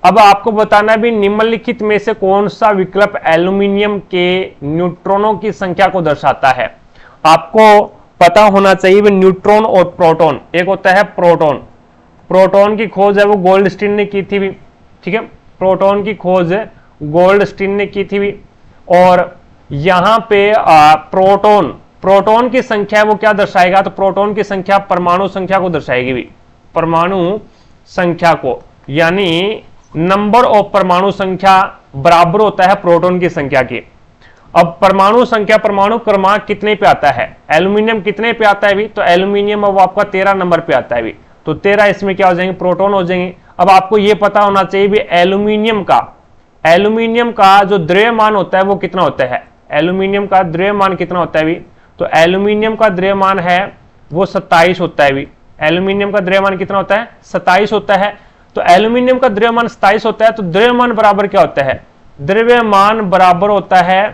अब आपको बताना भी निम्नलिखित में से कौन सा विकल्प एल्यूमिनियम के न्यूट्रॉनों की संख्या को दर्शाता है। आपको पता होना चाहिए भी न्यूट्रॉन और प्रोटॉन। एक होता है प्रोटॉन, प्रोटॉन की खोज है वो गोल्डस्टीन ने की थी भी। ठीक है, प्रोटॉन की खोज गोल्डस्टीन ने की थी भी। और यहां पे प्रोटॉन की संख्या वो क्या दर्शाएगा? तो प्रोटॉन की संख्या परमाणु संख्या को दर्शाएगी भी, परमाणु संख्या को, यानी नंबर ऑफ परमाणु संख्या बराबर होता है प्रोटॉन की संख्या के। अब परमाणु संख्या, परमाणु क्रमांक कितने पे आता है? एल्यूमिनियम कितने पे आता है भी? तो एल्यूमिनियम अब आपका 13 नंबर पे आता है भी, तो 13 इसमें क्या हो जाएंगे? प्रोटॉन हो जाएंगे। अब आपको यह पता होना चाहिए भी एल्यूमिनियम का जो द्रव्यमान होता है वो कितना होता है? एल्यूमिनियम का द्रव्यमान कितना होता है भी? तो एल्यूमिनियम का द्रव्यमान है वो 27 होता है भी। एल्यूमिनियम का द्रव्यमान कितना होता है? 27 होता है। तो एल्यूमिनियम का द्रव्यमान 27 होता है, तो द्रव्यमान बराबर क्या होता है? द्रव्यमान बराबर होता है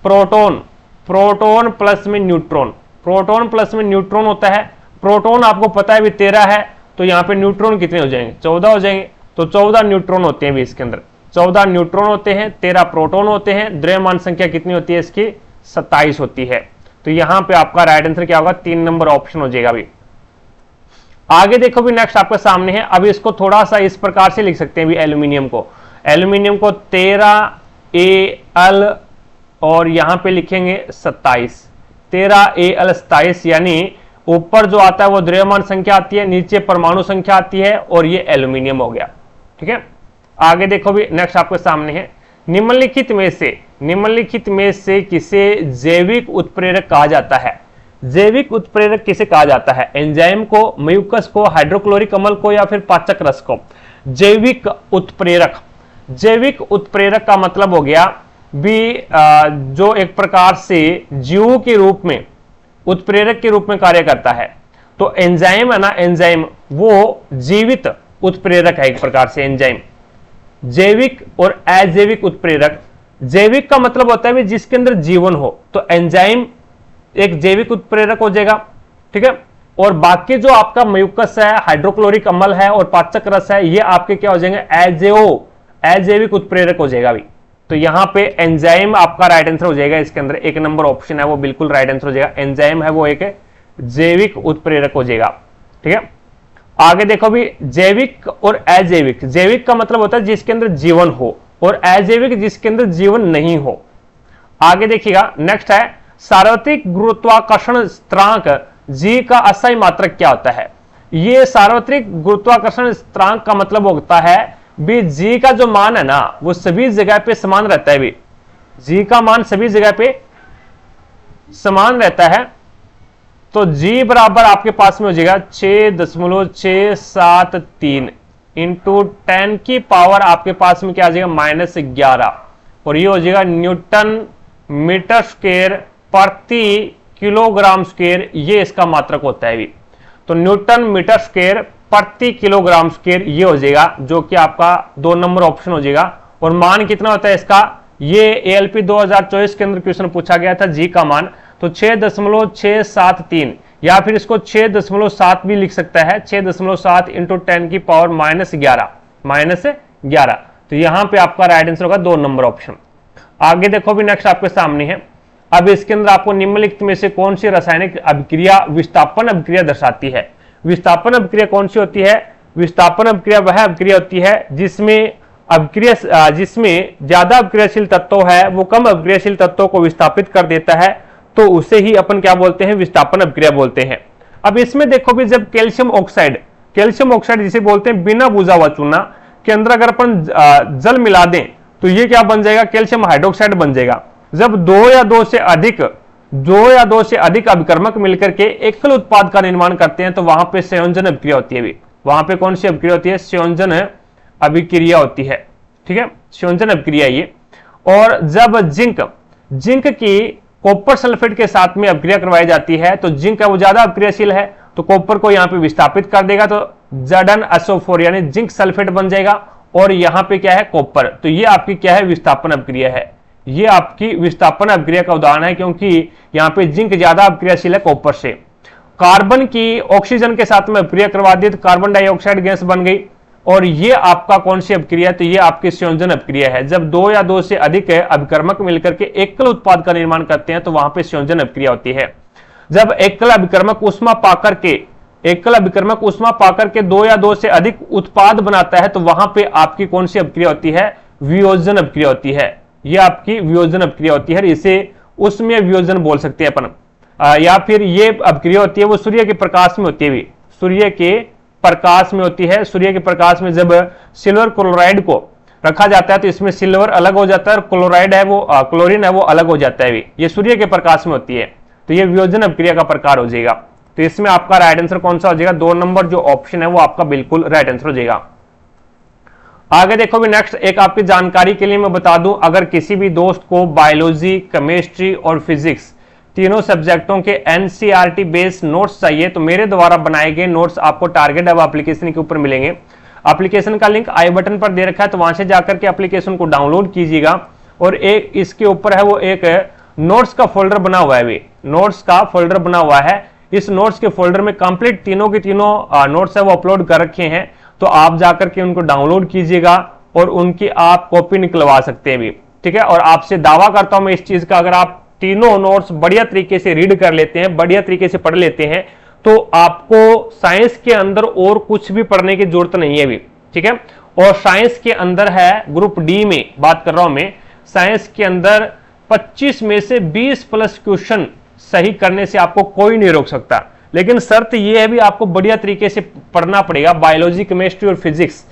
प्रोटॉन प्लस में न्यूट्रॉन। प्रोटॉन प्लस में न्यूट्रॉन होता है। प्रोटॉन आपको पता है भी 13 है, तो यहां पे न्यूट्रॉन कितने हो जाएंगे? 14 हो जाएंगे। तो 14 न्यूट्रॉन होते हैं भी इसके अंदर, 14 न्यूट्रॉन होते हैं, 13 प्रोटॉन होते हैं। द्रव्यमान संख्या कितनी होती है इसकी? 27 होती है। तो यहां पे आपका राइट आंसर क्या होगा? 3 नंबर ऑप्शन हो जाएगा भी। आगे देखो भी, नेक्स्ट आपके सामने है। अब इसको थोड़ा सा इस प्रकार से लिख सकते हैं भी एल्यूमिनियम को 13Al और यहां पे लिखेंगे 27, 13Al 27, यानी ऊपर जो आता है वो द्रव्यमान संख्या आती है, नीचे परमाणु संख्या आती है, और ये एल्यूमिनियम हो गया। ठीक है, आगे देखो भी, नेक्स्ट आपके सामने है। निम्नलिखित में से किसे जैविक उत्प्रेरक कहा जाता है? जैविक उत्प्रेरक किसे कहा जाता है? एंजाइम को, म्यूकस को, हाइड्रोक्लोरिक अम्ल को, या फिर पाचक रस को? जैविक उत्प्रेरक का मतलब हो गया भी जो एक प्रकार से जीव के रूप में, उत्प्रेरक के रूप में कार्य करता है। तो एंजाइम है ना, एंजाइम वो जीवित उत्प्रेरक है एक प्रकार से एंजाइम। जैविक और अजैविक उत्प्रेरक, जैविक का मतलब होता है जिसके अंदर जीवन हो, तो एंजाइम एक जैविक उत्प्रेरक हो जाएगा। ठीक है, और बाकी जो आपका म्यूकस है, हाइड्रोक्लोरिक अम्ल है और पाचक रस है, ये आपके क्या हो जाएंगे? अजैविक उत्प्रेरक हो जाएगा भी। तो यहां पे एंजाइम आपका राइट आंसर हो जाएगा। इसके अंदर एक नंबर ऑप्शन है वो बिल्कुल राइट आंसर हो जाएगा। एंजाइम है वो एक जैविक उत्प्रेरक हो जाएगा। ठीक है, आगे देखो भी, जैविक और अजैविक। जैविक का मतलब होता है जिसके अंदर जीवन हो, और अजैविक जिसके अंदर जीवन नहीं हो। आगे देखिएगा, नेक्स्ट है सार्वत्रिक गुरुत्वाकर्षण स्थिरांक जी का अस्थायी मात्रक क्या होता है? ये सार्वत्रिक गुरुत्वाकर्षण स्थिरांक का मतलब होता है भी जी का जो मान है ना वो सभी जगह पे समान रहता है भी। जी का मान सभी जगह पे समान रहता है। तो जी बराबर आपके पास में हो जाएगा 6.673 इंटू 10 की पावर आपके पास में क्या आ जाएगा -11, और ये हो जाएगा न्यूटन मीटर स्क्वायर प्रति किलोग्राम स्क्वायर, ये इसका मात्रक होता है भी। तो न्यूटन मीटर स्क्वायर प्रति किलोग्राम स्क्वायर ये हो जाएगा, जो कि आपका 2 नंबर ऑप्शन हो जाएगा। और मान कितना होता है इसका, ये ALP 2024 के अंदर क्वेश्चन पूछा गया था, जी का मान तो 6.673, या फिर इसको 6.7 भी लिख सकता है, 6.7 इंटू 10 की पावर -11, तो यहां पे आपका राइट आंसर होगा 2 नंबर ऑप्शन। आगे देखो भी नेक्स्ट आपके सामने है। अब इसके अंदर आपको निम्नलिखित में से कौन सी रासायनिक अभिक्रिया विस्थापन अभिक्रिया दर्शाती है। विस्थापन अभिक्रिया कौन सी होती है, विस्थापन अभिक्रिया वह अभिक्रिया होती है जिसमें ज्यादा अभिक्रियाशील तत्व है वो कम अभिक्रियाशील तत्वों को विस्थापित कर देता है, तो उसे ही अपन क्या बोलते हैं, विस्थापन अभिक्रिया बोलते हैं। अब इसमें देखो भी, जब कैल्शियम ऑक्साइड जिसे बोलते हैं बिना बुझा हुआ चूना के अंदर अगर अपन जल मिला दें तो ये क्या बन जाएगा, कैल्शियम हाइड्रोक्साइड बन जाएगा। जब दो या दो से अधिक अभिकर्मक मिलकर के एकल उत्पाद का निर्माण करते हैं तो वहां पे संयोजन अभिक्रिया होती है। वहां पे कौन सी अभिक्रिया होती है, संयोजन अभिक्रिया होती है, ठीक है, संयोजन अभिक्रिया ये। और जब जिंक की कॉपर सल्फेट के साथ में अभिक्रिया करवाई जाती है तो जिंक है वो ज्यादा अभिक्रियाशील है, तो कॉपर को यहां पे विस्थापित कर देगा, तो Zn यानी जिंक सल्फेट बन जाएगा, और यहां पे क्या है, कॉपर। तो ये आपकी क्या है, विस्थापन अभिक्रिया है। ये आपकी विस्थापन अभिक्रिया का उदाहरण है, क्योंकि यहां पे जिंक ज्यादा अभिक्रियाशील है कॉपर से। कार्बन की ऑक्सीजन के साथ में अभिक्रिया करवा दी तो कार्बन डाइऑक्साइड गैस बन गई, और ये आपका कौन सी अभिक्रिया है, तो ये आपकी संयोजन अभिक्रिया है। जब 2 या 2 से अधिक अभिकर्मक मिलकर के एकल उत्पाद का निर्माण करते हैं तो वहां पे संयोजन अभिक्रिया होती है। जब एकल अभिकर्मक उष्मा पाकर के 2 या 2 से अधिक उत्पाद बनाता है तो वहां पे आपकी कौन सी अभिक्रिया होती है, वियोजन अभिक्रिया होती है। ये आपकी वियोजन अभिक्रिया होती है, इसे उसमें वियोजन बोल सकते हैं अपन। या फिर ये अभिक्रिया होती है वो सूर्य के प्रकाश में होती है, सूर्य के प्रकाश में होती है। सूर्य के प्रकाश में जब सिल्वर क्लोराइड को रखा जाता है तो इसमें सिल्वर अलग हो जाता है और क्लोराइड है वो क्लोरीन है वो अलग हो जाता है, ये सूर्य के प्रकाश में होती है, तो ये वियोजन अभिक्रिया का प्रकार हो जाएगा। तो इसमें आपका राइट आंसर कौन सा हो जाएगा, 2 नंबर जो ऑप्शन है वो आपका बिल्कुल राइट आंसर हो जाएगा। आगे देखो भी नेक्स्ट, एक आपकी जानकारी के लिए मैं बता दूं, अगर किसी भी दोस्त को बायोलॉजी, केमिस्ट्री और फिजिक्स तीनों सब्जेक्टों के NCERT बेस्ड नोट्स चाहिए तो मेरे द्वारा बनाए गए नोट्स आपको टारगेट हब एप्लीकेशन के ऊपर मिलेंगे। एप्लीकेशन का लिंक आई बटन पर दे रखा है, तो वहां से जाकर के एप्लीकेशन को डाउनलोड कीजिएगा, और एक इसके ऊपर है वो एक नोट्स का फोल्डर बना हुआ है, नोट्स का फोल्डर बना हुआ है। इस नोट्स के फोल्डर में कंप्लीट तीनों के तीनों नोट्स है वो अपलोड कर रखे हैं, तो आप जाकर के उनको डाउनलोड कीजिएगा और उनकी आप कॉपी निकलवा सकते हैं भी, ठीक है। और आपसे दावा करता हूं मैं इस चीज का, अगर आप तीनों नोट्स बढ़िया तरीके से रीड कर लेते हैं, बढ़िया तरीके से पढ़ लेते हैं, तो आपको साइंस के अंदर और कुछ भी पढ़ने की जरूरत नहीं है भी, ठीक है। और साइंस के अंदर है ग्रुप डी में बात कर रहा हूं मैं, साइंस के अंदर 25 में से 20 प्लस क्वेश्चन सही करने से आपको कोई नहीं रोक सकता, लेकिन शर्त यह है भी आपको बढ़िया तरीके से पढ़ना पड़ेगा। बायोलॉजी, केमिस्ट्री और फिजिक्स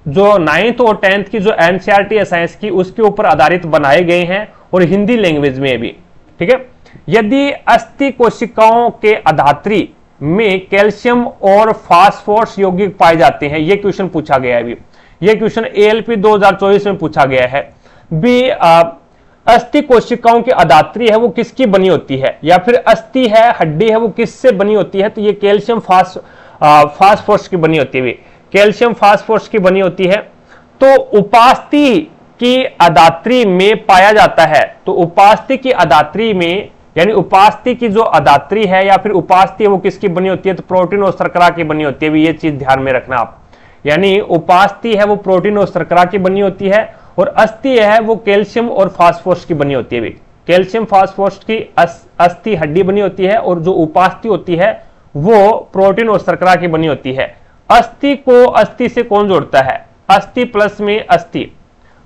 जो 9th और 10th की जो NCERT है साइंस की, उसके ऊपर आधारित बनाए गए हैं और हिंदी लैंग्वेज में भी, ठीक है। यदि अस्थि कोशिकाओं के अधात्री में कैल्शियम और फास्फोरस यौगिक पाए जाते हैं, यह क्वेश्चन पूछा गया है अभी, यह क्वेश्चन ALP 2024 में पूछा गया है भी। अस्थि कोशिकाओं की अधात्री है वो किसकी बनी होती है, या फिर अस्थि है, हड्डी है, वो किससे बनी होती है, तो ये कैल्शियम फास्फोरस की बनी होती है, कैल्शियम फास्फोरस की बनी होती है। तो उपास्थि की अधात्री में पाया जाता है, तो उपास्थि की अधात्री में, यानी उपास्थि की जो अधात्री है या फिर उपास्थि है वो किसकी बनी होती है, तो प्रोटीन और शर्करा की बनी होती है, ये चीज ध्यान में रखना आप। यानी उपास्थि है वो प्रोटीन और शर्करा की बनी होती है, और अस्थि है वो कैल्शियम और फास्फोरस की बनी होती है। कैल्शियम फास्फोरस की अस्थि हड्डी बनी होती है, और जो उपास्थि होती है वो प्रोटीन और शर्करा की बनी होती है। अस्थि को अस्थि से कौन जोड़ता है, अस्थि प्लस में अस्थि,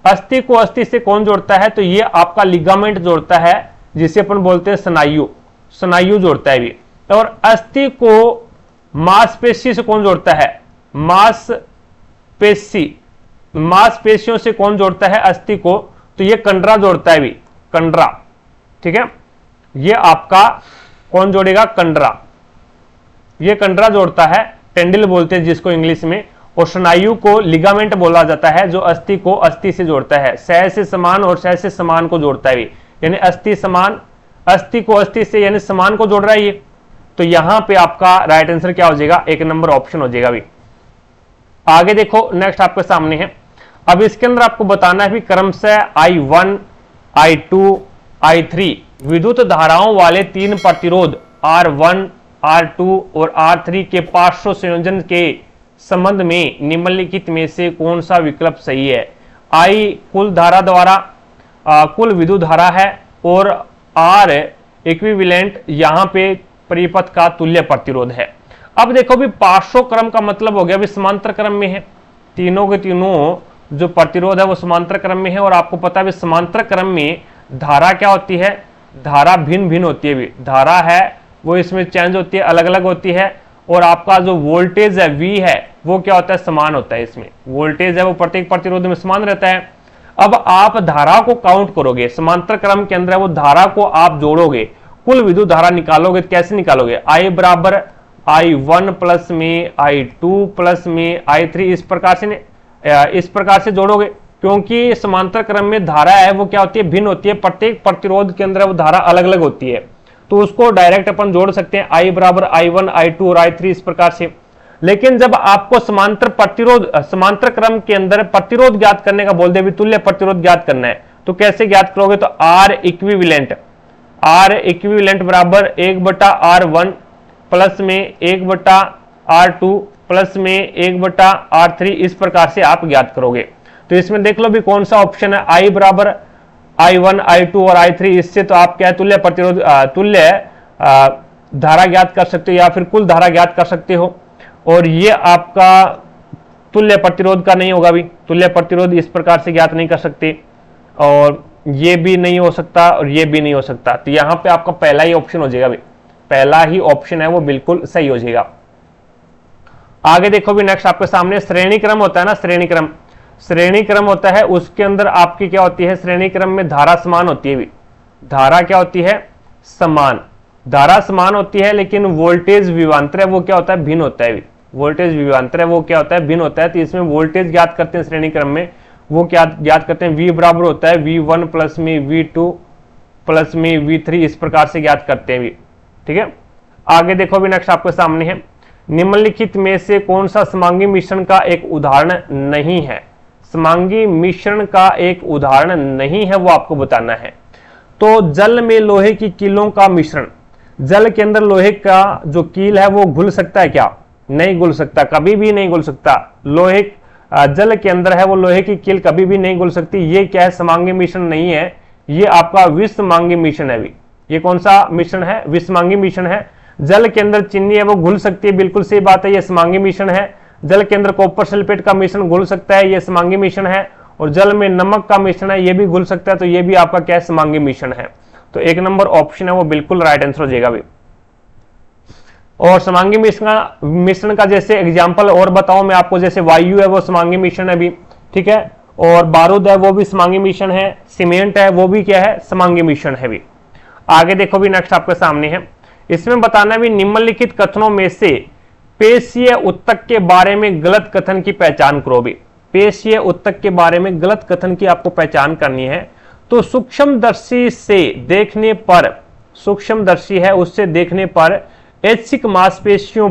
अस्थि को अस्थि से कौन जोड़ता है, तो ये आपका लिगामेंट जोड़ता है, जिसे अपन बोलते हैं स्नायु, स्नायु जोड़ता है भी। और अस्थि को मांसपेशी से कौन जोड़ता है, मांसपेशी, मांसपेशियों से कौन जोड़ता है अस्थि को, तो ये कंडरा जोड़ता है भी, कंडरा, ठीक है। ये आपका कौन जोड़ेगा, कंडरा। ये कंडरा जोड़ता है, टेंडिल बोलते हैं जिसको इंग्लिश में, और स्नायु को लिगामेंट बोला जाता है जो अस्थि को अस्थि से जोड़ता है, सह से समान और सह से समान को जोड़ता है, यानी अस्थि समान, अस्थि को अस्थि से यानी समान को जोड़ रहा है ये। तो यहां पे आपका राइट आंसर क्या हो जाएगा, 1 नंबर ऑप्शन हो जाएगा भी। आगे देखो नेक्स्ट आपके सामने है, अब इसके अंदर आपको बताना है भी क्रमशः I1, I2, I3 विद्युत धाराओं वाले 3 प्रतिरोध R1, R2 और R3 के पार्श्व संयोजन के संबंध में निम्नलिखित में से कौन सा विकल्प सही है। I कुल धारा द्वारा कुल विद्युत धारा है और R इक्विवेलेंट यहां पे परिपथ का तुल्य प्रतिरोध है। अब देखो भी पार्श्व क्रम का मतलब हो गया भी समांतर क्रम में है, तीनों के तीनों जो प्रतिरोध है वो समांतर क्रम में है, और आपको पता है भी समांतर क्रम में धारा क्या होती है, धारा भिन्न भिन्न होती है भी, धारा है वो इसमें चेंज होती है, अलग अलग होती है, और आपका जो वोल्टेज है V है वो क्या होता है, समान होता है। इसमें वोल्टेज है वो प्रत्येक प्रतिरोध में समान रहता है। अब आप धारा को काउंट करोगे, समांतर क्रम के अंदर वो धारा को आप जोड़ोगे, कुल विद्युत धारा निकालोगे, कैसे निकालोगे, I बराबर I1 प्लस में I2 प्लस में I3, इस प्रकार से जोड़ोगे, क्योंकि समांतर क्रम में धारा है वो क्या होती है, भिन्न होती है, प्रत्येक प्रतिरोध के अंदर वो धारा अलग अलग होती है, तो उसको डायरेक्ट अपन जोड़ सकते हैं, I बराबर I1, I2 और I3 इस प्रकार से। लेकिन जब आपको समांतर क्रम के अंदर प्रतिरोध ज्ञात करने का बोल दे, भी तुल्य प्रतिरोध ज्ञात करना है, तो कैसे ज्ञात करोगे, तो R इक्विवेलेंट बराबर 1/R1 प्लस में 1/R2 प्लस में 1/R3 इस प्रकार से आप ज्ञात करोगे। तो इसमें देख लो भी कौन सा ऑप्शन है, I बराबर I1, I2 और I3, इससे तो आप क्या तुल्य प्रतिरोध तुल्य धारा ज्ञात कर सकते हो या फिर कुल धारा ज्ञात कर सकते हो, और ये आपका तुल्य प्रतिरोध का नहीं होगा भी, तुल्य प्रतिरोध इस प्रकार से ज्ञात नहीं कर सकते, और ये भी नहीं हो सकता और ये भी नहीं हो सकता। तो यहां पे आपका पहला ही ऑप्शन हो जाएगा भी, पहला ही ऑप्शन है वो बिल्कुल सही हो जाएगा। आगे देखो भी नेक्स्ट आपके सामने श्रेणी क्रम होता है ना, श्रेणी क्रम होता है, उसके अंदर आपकी क्या होती है, श्रेणी क्रम में धारा समान होती है भी, धारा क्या होती है, समान, धारा समान होती है, लेकिन वोल्टेज विभवांतर है वो क्या होता है, भिन्न होता है भी, वोल्टेज विभवांतर है वो क्या होता है, भिन्न होता है। तो इसमें वोल्टेज ज्ञात करते हैं श्रेणी क्रम में, वो क्या ज्ञात करते हैं, V बराबर होता है V1 प्लस में V2 प्लस में V3 इस प्रकार से ज्ञात करते हैं भी, ठीक है। आगे देखो भी नेक्स्ट आपके सामने है, निम्नलिखित में से कौन सा समांगी मिश्रण का एक उदाहरण नहीं है, समांगी मिश्रण का एक उदाहरण नहीं है वो आपको बताना है। तो जल में लोहे की कीलों का मिश्रण, जल के अंदर लोहे का जो कील है वो घुल सकता है क्या, नहीं घुल सकता, कभी भी नहीं घुल सकता, लोहे जल के अंदर है वो लोहे की कील कभी भी नहीं घुल सकती। ये क्या है, समांगी मिश्रण नहीं है, ये आपका विषमांगी मिश्रण है भी। ये कौन सा मिश्रण है, विषमांगी मिश्रण है। जल के अंदर चीनी है वो घुल सकती है, बिल्कुल सही बात है, ये समांगी मिश्रण है। जल के अंदर कॉपर सल्फेट का मिश्रण घुल सकता है, ये समांगी मिश्रण है। और जल में नमक का मिश्रण है, ये भी घुल सकता है, तो ये भी आपका क्या है, समांगी मिश्रण है। तो 1 नंबर ऑप्शन है वो बिल्कुल राइट आंसर हो जाएगा भी। और समांगी मिश्रण का जैसे एग्जांपल और बताऊं मैं आपको, जैसे वायु है वो समांगी मिश्रण है भी, ठीक है, और बारूद है वो भी समांगी मिश्रण है, सीमेंट है वो भी क्या है, समांगी मिश्रण है भी। आगे देखो भी नेक्स्ट आपके सामने है, इसमें बताना भी निम्नलिखित कथनों में से पेशीय उत्तक के बारे में गलत कथन की पहचान करो भी। पेशीय उत्तक के बारे में गलत कथन की आपको पहचान करनी है। तो सूक्ष्मदर्शी से देखने पर, सूक्ष्मदर्शी है उससे देखने पर ऐच्छिक मांसपेशियों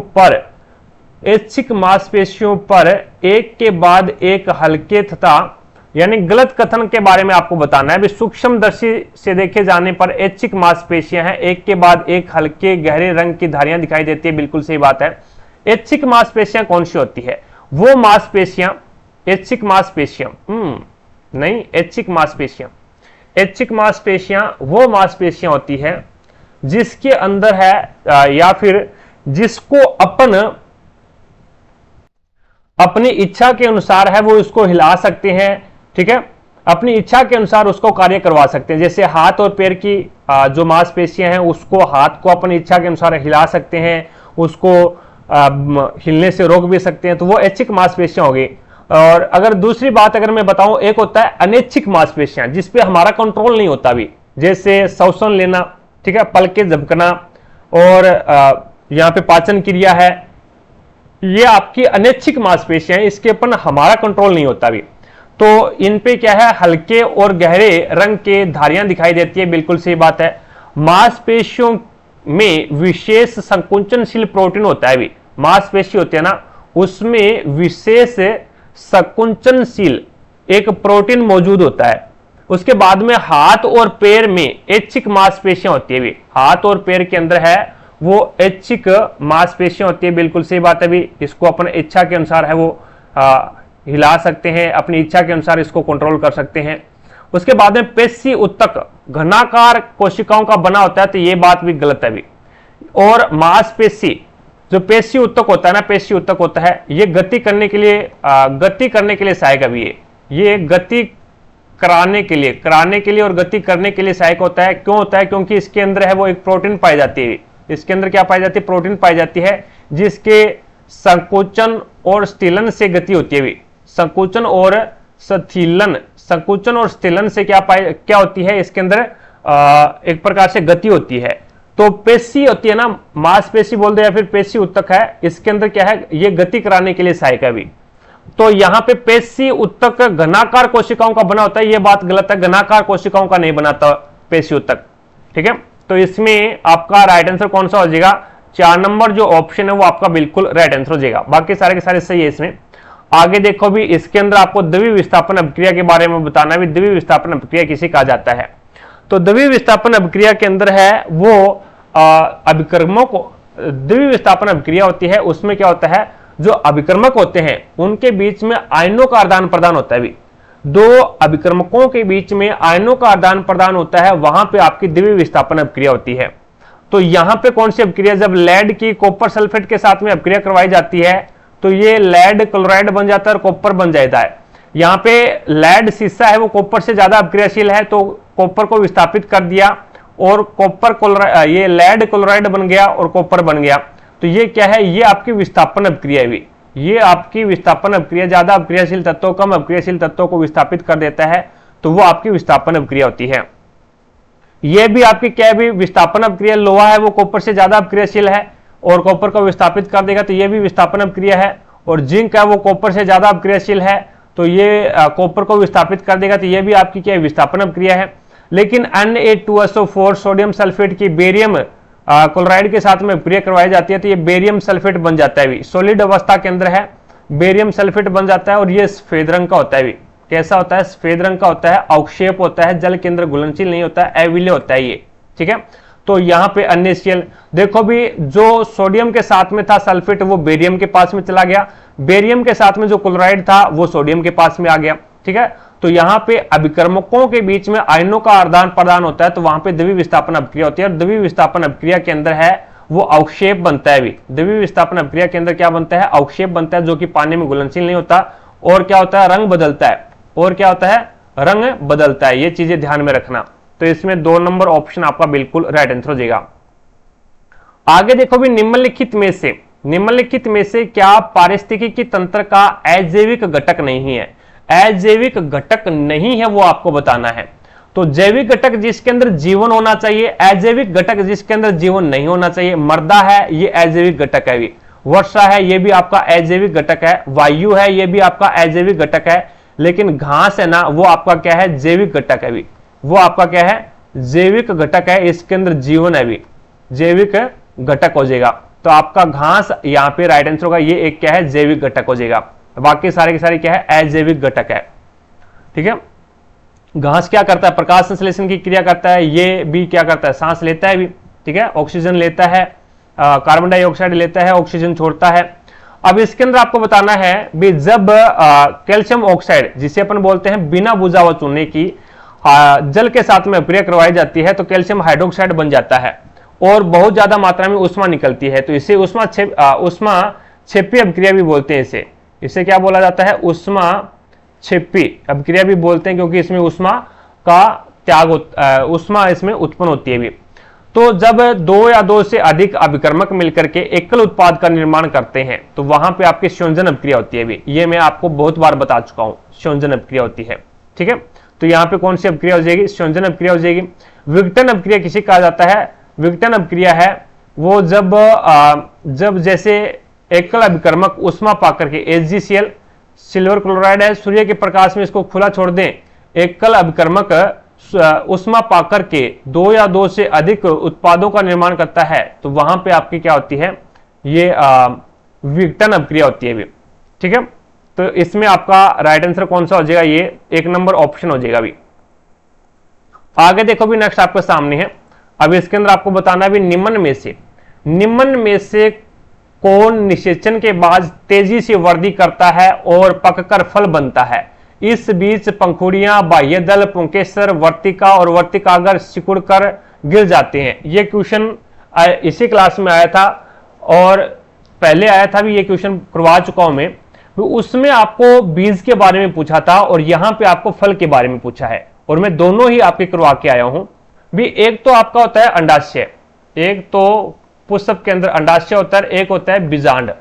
पर एक के बाद एक हल्के तथा, यानी गलत कथन के बारे में आपको बताना है। सूक्ष्मदर्शी से देखे जाने पर ऐच्छिक मांसपेशियां हैं, एक के बाद एक हल्के गहरे रंग की धारियां दिखाई देती है, बिल्कुल सही बात है। ऐच्छिक मांसपेशियां कौन सी होती है, वो मांसपेशियां, ऐच्छिक मांसपेशियां नहीं, ऐच्छिक मांसपेशियां, ऐच्छिक मांसपेशियां वो मांसपेशियां होती है जिसके अंदर है या फिर जिसको अपनी इच्छा के अनुसार है वो इसको हिला सकते हैं, ठीक है, अपनी इच्छा के अनुसार उसको कार्य करवा सकते हैं। जैसे हाथ और पैर की जो मांसपेशियां हैं उसको, हाथ को अपनी इच्छा के अनुसार हिला सकते हैं, उसको हिलने से रोक भी सकते हैं, तो वो ऐच्छिक मांसपेशियां होगी। और अगर दूसरी बात अगर मैं बताऊं, एक होता है अनैच्छिक मांसपेशियां जिसपे हमारा कंट्रोल नहीं होता भी, जैसे श्वसन लेना, ठीक है, पलकें झपकना और यहाँ पे पाचन क्रिया है, ये आपकी अनैच्छिक मांसपेशियां हैं, इसके ऊपर हमारा कंट्रोल नहीं होता भी। तो इन पे क्या है, हल्के और गहरे रंग के धारियां दिखाई देती है, बिल्कुल सही बात है। मांसपेशियों में विशेष संकुचनशील प्रोटीन होता है भी, मांसपेशी होती है ना, उसमें विशेष संकुचनशील एक प्रोटीन मौजूद होता है। उसके बाद में हाथ और पैर में ऐच्छिक मांसपेशियां होती है भी, हाथ और पैर के अंदर है वो ऐच्छिक मांसपेशियां होती है, बिल्कुल सही बात है भी। इसको अपन इच्छा के अनुसार है वो हिला सकते हैं, अपनी इच्छा के अनुसार इसको कंट्रोल कर सकते हैं। उसके बाद में पेशी उत्तक घनाकार कोशिकाओं का बना होता है, तो ये बात भी गलत है भी। और मांसपेशी जो पेशी उत्तक होता है ना, पेशी उत्तक होता है, ये गति करने के लिए सहायक है भी। ये गति कराने के लिए और गति करने के लिए सहायक होता है। क्यों होता है? क्योंकि इसके अंदर है वो एक प्रोटीन पाई जाती है। इसके अंदर क्या पाई जाती है? प्रोटीन पाई जाती है, जिसके संकोचन और स्थिलन से गति होती है भी। संकोचन और स्थिलन से क्या होती है? इसके अंदर एक प्रकार से गति होती है। तो पेशी होती है ना, मांसपेशी बोल दो या फिर पेशी उत्तक है, इसके अंदर क्या है, ये गति कराने के लिए सहायक है भी। तो यहां पे पेशी उत्तक घनाकार कोशिकाओं का बना होता है, ये बात गलत है, घनाकार कोशिकाओं का नहीं बनाता पेशी उत्तक। ठीक है, तो इसमें आपका राइट आंसर कौन सा हो जाएगा? 4 नंबर जो ऑप्शन है वो आपका बिल्कुल राइट आंसर हो जाएगा। बाकी सारे के सारे सही है। इसमें आगे देखो भी, इसके अंदर आपको द्वितीय विस्थापन अभिक्रिया के बारे में बताना भी। द्वितीय विस्थापन अभिक्रिया किसे कहा जाता है? तो द्वितीय विस्थापन अभिक्रिया के अंदर है वो अभिकर्मों को, द्वितीय विस्थापन अभिक्रिया होती है, उसमें क्या होता है, जो अभिकर्मक होते हैं उनके बीच में आयनों का आदान प्रदान होता है भी। दो अभिकर्मकों के बीच में आयनों का आदान प्रदान होता है, वहां पे आपकी द्वितीय विस्थापन अभिक्रिया होती है। तो यहां पे कौन सी अभिक्रिया? जब लेड की कॉपर सल्फेट के साथ में अभिक्रिया करवाई जाती है तो ये लेड क्लोराइड बन जाता है और कॉपर बन जाता है। यहाँ पे लेड शीशा है वो कॉपर से ज्यादा अभिक्रियाशील है, तो कॉपर को विस्थापित कर दिया और कॉपर क्लोराइड, ये लेड क्लोराइड बन गया और कॉपर बन गया। तो ये क्या है? ये आपकी विस्थापन अभिक्रिया है। ये आपकी विस्थापन अभिक्रिया, ज्यादा अभिक्रियाशील तत्वों कम अभिक्रियाशील तत्वों को विस्थापित कर देता है, तो वो आपकी विस्थापन अभिक्रिया होती है। ये भी आपकी क्या है? विस्थापन अभिक्रिया। लोहा है वो कॉपर से ज्यादा अभिक्रियाशील है और कॉपर को विस्थापित कर देगा, तो ये भी विस्थापन अभिक्रिया है। और जिंक है वो कॉपर से ज्यादा अभिक्रियाशील है, तो ये कॉपर को विस्थापित कर देगा, तो ये भी आपकी क्या है? विस्थापन अभिक्रिया है। लेकिन Na2SO4 सोडियम सल्फेट की बेरियम क्लोराइड के साथ में अभिक्रिया करवाई जाती है, तो ये बेरियम सल्फेट बन जाता है भी। सॉलिड अवस्था के अंदर है, बेरियम सल्फेट बन जाता है और ये सफेद रंग का होता है भी। कैसा होता है? सफेद रंग का होता है, अवक्षेप होता है, जल के अंदर घुलनशील नहीं होता है, अविलेय होता है ये। ठीक है, तो यहाँ पे NaCl देखो भी, जो सोडियम के साथ में था सल्फेट वो बेरियम के पास में चला गया, बेरियम के साथ में जो क्लोराइड था वो सोडियम के पास में आ गया। ठीक है, तो यहाँ पे अभिकर्मकों के बीच में आयनों का आदान प्रदान होता है, तो वहां पे द्वितीय विस्थापन अभिक्रिया होती है। और द्वितीय विस्थापन अभिक्रिया के अंदर है वो अवक्षेप बनता है भी। द्वितीय विस्थापन अभिक्रिया के अंदर क्या बनता है? अवक्षेप बनता है, जो कि पानी में घुलनशील नहीं होता। और क्या होता है? रंग बदलता है। और क्या होता है? रंग बदलता है। ये चीजें ध्यान में रखना। तो इसमें 2 नंबर ऑप्शन आपका बिल्कुल राइट आंसर हो जाएगा। आगे देखो भी, निम्नलिखित में से क्या पारिस्थितिकी तंत्र का अजैविक घटक नहीं है? अजैविक घटक नहीं है वो आपको बताना है। तो जैविक घटक जिसके अंदर जीवन होना चाहिए, अजैविक घटक जिसके अंदर जीवन नहीं होना चाहिए। मृदा है ये अजैविक घटक है भी, वर्षा है ये भी आपका अजैविक घटक है, वायु है ये भी आपका अजैविक घटक है। लेकिन घास है ना, वो आपका क्या है? जैविक घटक है भी। वो आपका क्या है? जैविक घटक है, इसके अंदर जीवन है भी, जैविक घटक हो जाएगा। तो आपका घास यहाँ पे राइट आंसर होगा, ये एक क्या है? जैविक घटक हो जाएगा। बाकी सारे के सारे क्या है? अजैविक घटक है। ठीक है, घास क्या करता है? प्रकाश संश्लेषण की क्रिया करता है। ये भी क्या करता है? सांस लेता है भी। ठीक है, ऑक्सीजन लेता है, कार्बन डाइऑक्साइड लेता है, ऑक्सीजन छोड़ता है। अब इसके अंदर आपको बताना है भी, जब कैल्शियम ऑक्साइड जिसे अपन बोलते हैं बिना बुझा हुआ चूने की जल के साथ में अभिक्रिया करवाई जाती है, तो कैल्शियम हाइड्रोक्साइड बन जाता है और बहुत ज्यादा मात्रा में उष्मा निकलती है। तो इसे उष्मा क्षेपी अभिक्रिया भी बोलते हैं। इसे क्या बोला जाता है? उष्मा क्षेपी अभिक्रिया भी बोलते हैं, क्योंकि इसमें उष्मा का त्याग उष्मा इसमें उत्पन्न होती है भी। तो जब 2 या 2 से अधिक अभिकर्मक मिलकर के एकल उत्पाद का निर्माण करते हैं, तो वहां पे आपकी संयोजन अभिक्रिया होती है भी। ये मैं आपको बहुत बार बता चुका हूं, संयोजन अभिक्रिया होती है। ठीक है, तो यहाँ पे कौन सी अभिक्रिया हो जाएगी? संयोजन अभिक्रिया हो जाएगी। विघटन अभिक्रिया किसे कहा जाता है? विघटन अभिक्रिया है वो जब जैसे एकल अभिकर्मक उष्मा पाकर के HgCl सिल्वर क्लोराइड है, सूर्य के प्रकाश में इसको खुला छोड़ दें, एकल अभिकर्मक उष्मा पाकर के 2 या 2 से अधिक उत्पादों का निर्माण करता है, तो वहां पे आपकी क्या होती है, ये विघटन अभिक्रिया होती है भी। ठीक है, तो इसमें आपका राइट आंसर कौन सा हो जाएगा, ये 1 नंबर ऑप्शन हो जाएगा भी। आगे देखो भी, नेक्स्ट आपके सामने है। अब इसके अंदर आपको बताना भी निम्न में से कौन निषेचन के बाद तेजी से वृद्धि करता है और पककर फल बनता है। इस बीच पंखुड़ियां, बाह्य दल, पुंकेसर, वर्तिका और वर्तिकागर सिकुड़ कर गिर जाते हैं। ये क्वेश्चन इसी क्लास में आया था और पहले आया था भी, ये क्वेश्चन करवा चुका हूं मैं। तो उसमें आपको बीज के बारे में पूछा था और यहां पे आपको फल के बारे में पूछा है, और मैं दोनों ही आपके करवा के आया हूं भी। एक तो आपका होता है अंडाशय, एक तो पुष्प के अंदर अंडाशय होता है, एक होता है बीजांड।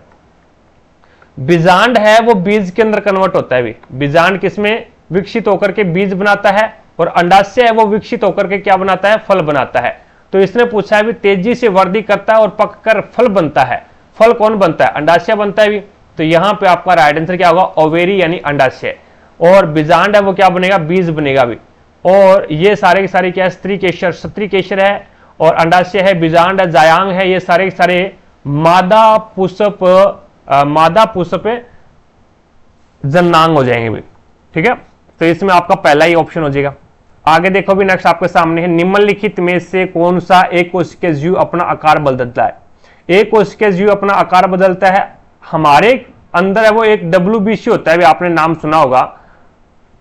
बीजांड है वो बीज के अंदर कन्वर्ट होता है भी। बीजांड किसमें विकसित होकर के बीज बनाता है, और अंडाशय है वो विकसित होकर के क्या बनाता है, फल बनाता है। तो इसने पूछा है भी तेजी से वृद्धि करता है और पककर फल बनता है। फल कौन बनता है, अंडाशय बनता है भी। तो यहां पे आपका राइट आंसर क्या होगा, ओवेरी यानी अंडाशय। और बीजांड है वो क्या बनेगा, बीज बनेगा भी। और ये सारे के सारे क्या है, स्त्री केशर, सत्री केशर है, और अंडाशय है, बीजांड है, जायांग है, ये सारे के सारे मादा पुष्प जननांग हो जाएंगे भी। ठीक है, तो इसमें आपका पहला ही ऑप्शन हो जाएगा। आगे देखो भी, नेक्स्ट आपके सामने है, निम्नलिखित में से कौन सा एक कोशिकीय जीव अपना आकार बदलता है। एक कोशिकीय जीव अपना आकार बदलता है, हमारे अंदर है वो एक WBC होता है, आपने नाम सुना होगा,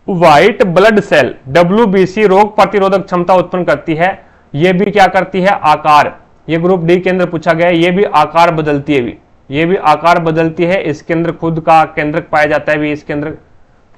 व्हाइट ब्लड सेल। WBC रोग प्रतिरोधक क्षमता उत्पन्न करती है। ये भी क्या करती है, आकार। ये ग्रुप डी के अंदर पूछा गया है, ये भी आकार बदलती है भी, ये भी आकार बदलती है। इसके अंदर खुद का केंद्रक पाया जाता है भी, इसके अंदर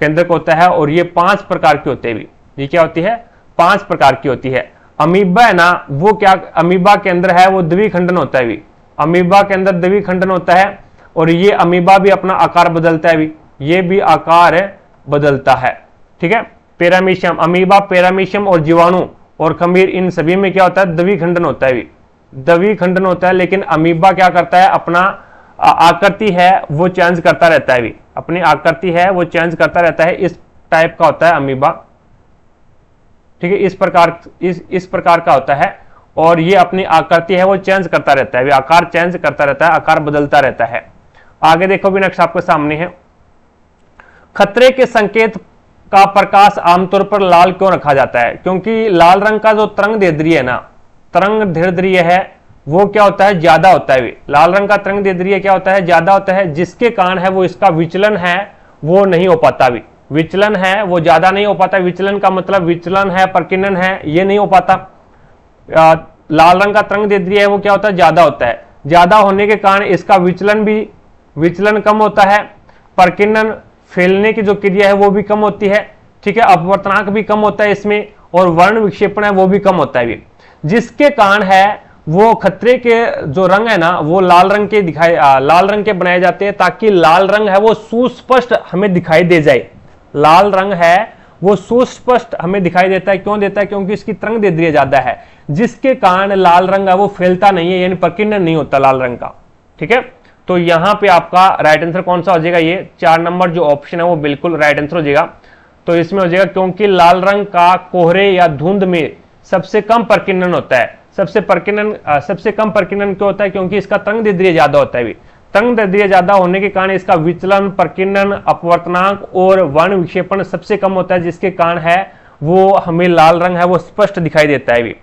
केंद्रक होता है, और ये 5 प्रकार की होते हैं भी। ये क्या होती है, 5 प्रकार की होती है। अमीबा है ना, वो क्या, अमीबा के अंदर है वो द्विखंडन होता है भी। अमीबा के अंदर द्विखंडन होता है, और ये अमीबा भी अपना आकार बदलता है भी, ये भी आकार बदलता है। ठीक है, पैरामीशियम, अमीबा, पैरामीशियम और जीवाणु और खमीर, इन सभी में क्या होता है, द्विखंडन होता है भी, द्विखंडन होता है। लेकिन अमीबा क्या करता है, अपना आकृति है वो चेंज करता रहता है भी, अपनी आकृति है वो चेंज करता रहता है। इस टाइप का होता है अमीबा। ठीक है, इस प्रकार का होता है, और ये अपनी आकृति है वो चेंज करता रहता है, आकार चेंज करता रहता है, आकार बदलता रहता है। आगे देखो भी, नेक्स्ट आपके सामने है, खतरे के संकेत का प्रकाश आमतौर पर लाल क्यों रखा जाता है। क्योंकि लाल रंग का जो तरंग दैर्ध्य है ना, तरंग दैर्ध्य है वो क्या होता है, ज्यादा होता है। लाल रंग का तरंग दैर्ध्य क्या होता है, ज्यादा होता है, जिसके कारण है वो इसका विचलन है वो नहीं हो पाता भी। विचलन है वो ज्यादा नहीं हो पाता। विचलन का मतलब विचलन है, प्रकीर्णन है, ये नहीं हो पाता। लाल रंग का तरंग दैर्ध्य है वो क्या होता है, ज्यादा होता है। ज्यादा होने के कारण इसका विचलन कम होता है, प्रकीर्णन फैलने की जो क्रिया है वो भी कम होती है। ठीक है, अपवर्तनांक भी कम होता है इसमें, और वर्ण विक्षेपण है वो भी कम होता है भी, जिसके कारण है वो खतरे के जो रंग है ना वो लाल रंग के बनाए जाते हैं, ताकि लाल रंग है वो सुस्पष्ट हमें दिखाई दे जाए। लाल रंग है वो सुस्पष्ट हमें दिखाई देता है, क्यों देता है, क्योंकि इसकी तरंग दैर्ध्य ज्यादा है, जिसके कारण लाल रंग है वो फैलता नहीं है, यानी प्रकीर्णन नहीं होता लाल रंग का। ठीक है, तो यहां पे आपका राइट आंसर कौन सा हो जाएगा, ये 4 नंबर जो ऑप्शन है वो बिल्कुल राइट आंसर हो जाएगा। तो इसमें हो जाएगा, क्योंकि लाल रंग का कोहरे या धुंध में सबसे कम प्रकीर्णन होता है। सबसे कम प्रकीर्णन क्यों होता है, क्योंकि इसका तरंग दैर्ध्य ज्यादा होता है। तरंग दैर्ध्य ज्यादा होने के कारण इसका विचलन, प्रकीर्णन, अपवर्तनांक और वर्ण विक्षेपण सबसे कम होता है, जिसके कारण है वो हमें लाल रंग है वो स्पष्ट दिखाई देता है भी।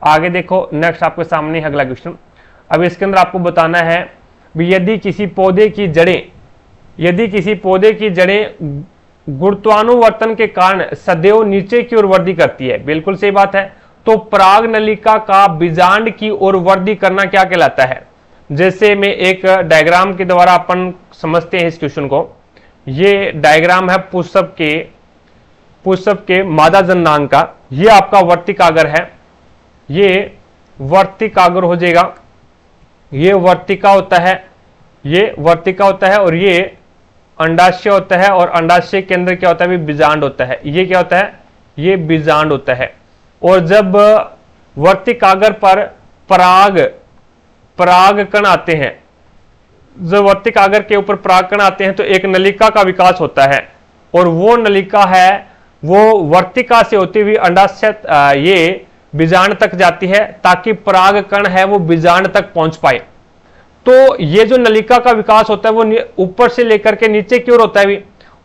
आगे देखो, नेक्स्ट आपके सामने अगला क्वेश्चन। अब इसके अंदर आपको बताना है यदि किसी पौधे की जड़ें गुरुत्वानुवर्तन के कारण सदैव नीचे की ओर वृद्धि करती है, बिल्कुल सही बात है, तो पराग नलिका का बीजांड की ओर वृद्धि करना क्या कहलाता है। जैसे मैं एक डायग्राम के द्वारा अपन समझते हैं इस क्वेश्चन को। ये डायग्राम है पुष्प के मादा जननांग का। ये आपका वर्तिकाग्र है, ये वर्तिकाग्र हो जाएगा, ये वर्तिका होता है, और ये अंडाशय होता है, और अंडाशय के अंदर क्या होता है, बीजांड होता है। ये क्या होता है, ये बीजांड होता है। और जब वर्तिकाग्र पर पराग कण आते हैं, जब वर्तिक आगर के ऊपर पराग कण आते हैं तो एक नलिका का विकास होता है, और वो नलिका है वो वर्तिका से होती हुई अंडाशय ये बीजांड तक जाती है, ताकि पराग कण है वो बीजांड तक पहुंच पाए। तो ये जो नलिका का विकास होता है वो ऊपर से लेकर के नीचे की ओर होता है भी,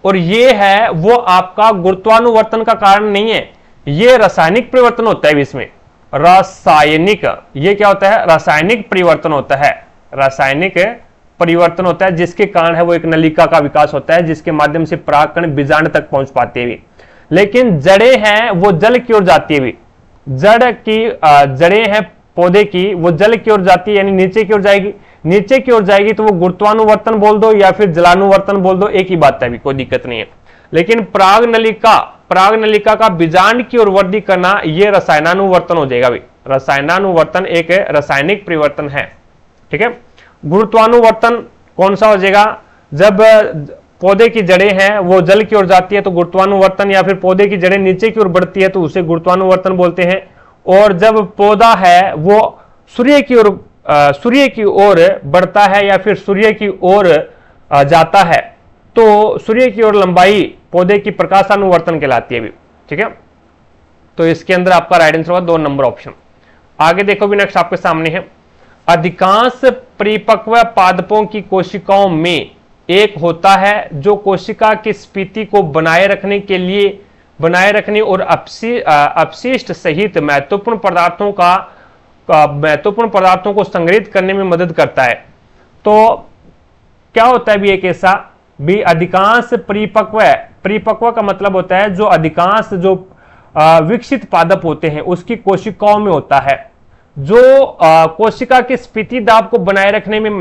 और ये है वो आपका गुरुत्वानुवर्तन का कारण नहीं है, ये रासायनिक परिवर्तन होता है इसमें। रासायनिक, ये क्या होता है? रासायनिक परिवर्तन होता है, रासायनिक परिवर्तन होता है, जिसके कारण है वो एक नलिका का विकास होता है, जिसके माध्यम से परागकण बीजांड तक पहुंच पाते हैं। लेकिन जड़ें हैं वो जल की ओर जाती है, जड़ की जड़ें हैं पौधे की वो जल की ओर जाती है, यानी नीचे की ओर जाएगी। नीचे की ओर जाएगी तो वो गुरुत्वानुवर्तन बोल दो या फिर जलानुवर्तन बोल दो, एक ही बात है, कोई दिक्कत नहीं है। लेकिन पराग नलिका का बीजांड की ओर वृद्धि करना ये रसायनानुवर्तन हो जाएगा। रसायनानुवर्तन एक रासायनिक परिवर्तन है, ठीक है। गुरुत्वानुवर्तन कौन सा हो जाएगा? जब पौधे की जड़ें हैं वो जल की ओर जाती है तो गुरुत्वानुवर्तन, या फिर पौधे की जड़ें नीचे की ओर बढ़ती है तो उसे गुरुत्वानुवर्तन बोलते हैं। और जब पौधा है वो सूर्य की ओर बढ़ता है या फिर सूर्य की ओर जाता है तो सूर्य की ओर लंबाई पौधे की प्रकाशानुवर्तन कहलाती है भी, ठीक है। तो इसके अंदर आपका राइट आंसर होगा 2 नंबर ऑप्शन। आगे देखो भी, नेक्स्ट आपके सामने है, अधिकांश परिपक्व पादपों की कोशिकाओं में एक होता है जो कोशिका की स्फीति को बनाए रखने और अपशिष्ट सहित महत्वपूर्ण पदार्थों को संग्रहित करने में मदद करता है। तो क्या होता है भी एक ऐसा भी, अधिकांश परिपक्व का मतलब होता है जो अधिकांश जो विकसित पादप होते हैं उसकी कोशिकाओं में होता है, जो कोशिका की स्फीति दाब को बनाए रखने में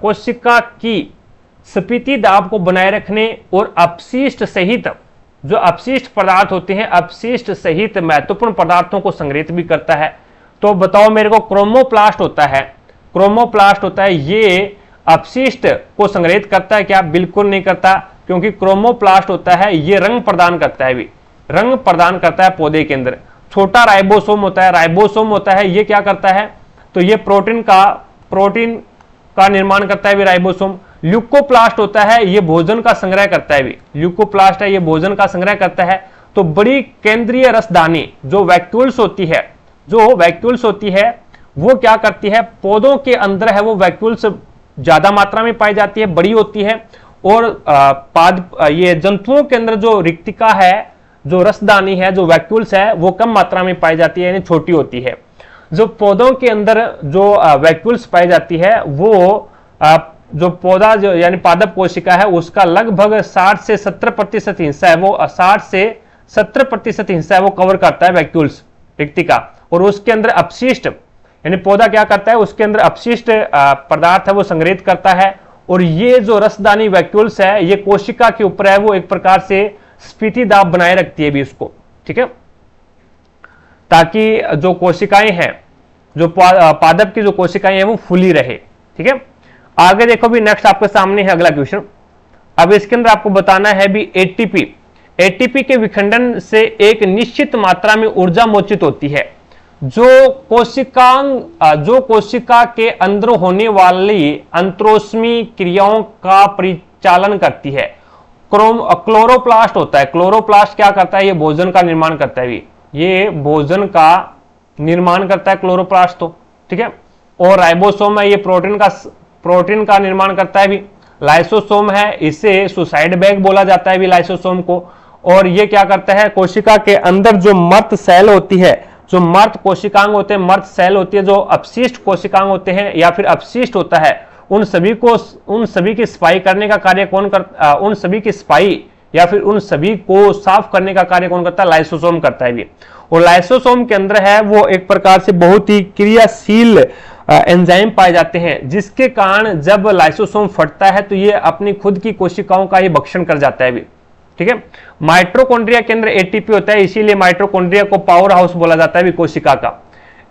कोशिका की स्फीति दाब को बनाए रखने और अपशिष्ट सहित जो अपशिष्ट पदार्थ होते हैं अपशिष्ट सहित महत्वपूर्ण पदार्थों को संग्रहित भी करता है। तो बताओ मेरे को, क्रोमोप्लास्ट होता है, ये अपशिष्ट को संग्रहित करता है क्या? बिल्कुल नहीं करता, क्योंकि क्रोमोप्लास्ट होता है ये रंग प्रदान करता है, भी रंग प्रदान करता है पौधे के अंदर। छोटा राइबोसोम होता है, ये क्या करता है? तो ये प्रोटीन का निर्माण करता है भी राइबोसोम। ल्यूकोप्लास्ट होता है, ये भोजन का संग्रह करता है भी, ल्यूकोप्लास्ट है ये भोजन का संग्रह करता है। तो बड़ी केंद्रीय रसदानी जो वैक्यूल्स होती है वो क्या करती है? पौधों के अंदर है वो वैक्यूल्स ज्यादा मात्रा में पाई जाती है, बड़ी होती है, और ये जंतुओं के अंदर जो रिक्तिका है, जो रसदानी है, जो वैक्यूल्स है, वो कम मात्रा में पाई जाती है, यानी छोटी होती है। जो पौधों के अंदर जो वैक्यूल्स पाई जाती है वो जो पौधा जो यानी पादप कोशिका है उसका लगभग 60 से 70% हिस्सा है, वो 60 से 70% हिस्सा है वो कवर करता है वैक्यूल्स, रिक्तिका। और उसके अंदर अपशिष्ट यानी पौधा क्या करता है? उसके अंदर अपशिष्ट पदार्थ है वो संग्रहित करता है, और ये जो रसदानी वैक्यूल्स है ये कोशिका के ऊपर है वो एक प्रकार से स्फीति दाब बनाए रखती है भी उसको, ठीक है, ताकि जो कोशिकाएं हैं, जो पादप की जो कोशिकाएं हैं वो फुली रहे, ठीक है। आगे देखो भी, नेक्स्ट आपके सामने है अगला क्वेश्चन। अब इसके अंदर आपको बताना है भी एटीपी के विखंडन से एक निश्चित मात्रा में ऊर्जा मोचित होती है जो कोशिका के अंदर होने वाली अंतरोष्मी क्रियाओं का परिचालन करती है। क्लोरोप्लास्ट होता है, क्लोरोप्लास्ट क्या करता है? ये भोजन का निर्माण करता है, ये भोजन का निर्माण करता है क्लोरोप्लास्ट, तो ठीक है। और राइबोसोम है, ये प्रोटीन का निर्माण करता है भी। लाइसोसोम है, इसे सुसाइड बैग बोला जाता है भी लाइसोसोम को। और ये क्या करता है? कोशिका के अंदर जो मर्त सेल होती है, जो मर्त कोशिकांग होते हैं, मर्त सेल होती है, जो अपशिष्ट कोशिकांग होते हैं या फिर अपशिष्ट होता है, उन सभी की सफाई करने का कार्य उन सभी को साफ करने का कार्य कौन करता है? लाइसोसोम करता है भी। और लाइसोसोम के अंदर है वो एक प्रकार से बहुत ही क्रियाशील एंजाइम पाए जाते हैं, जिसके कारण जब लाइसोसोम फटता है तो ये अपनी खुद की कोशिकाओं का ही भक्षण कर जाता है भी, ठीक है। माइटोकॉन्ड्रिया के अंदर एटीपी होता है, इसीलिए माइटोकॉन्ड्रिया को पावर हाउस बोला जाता है भी कोशिका का।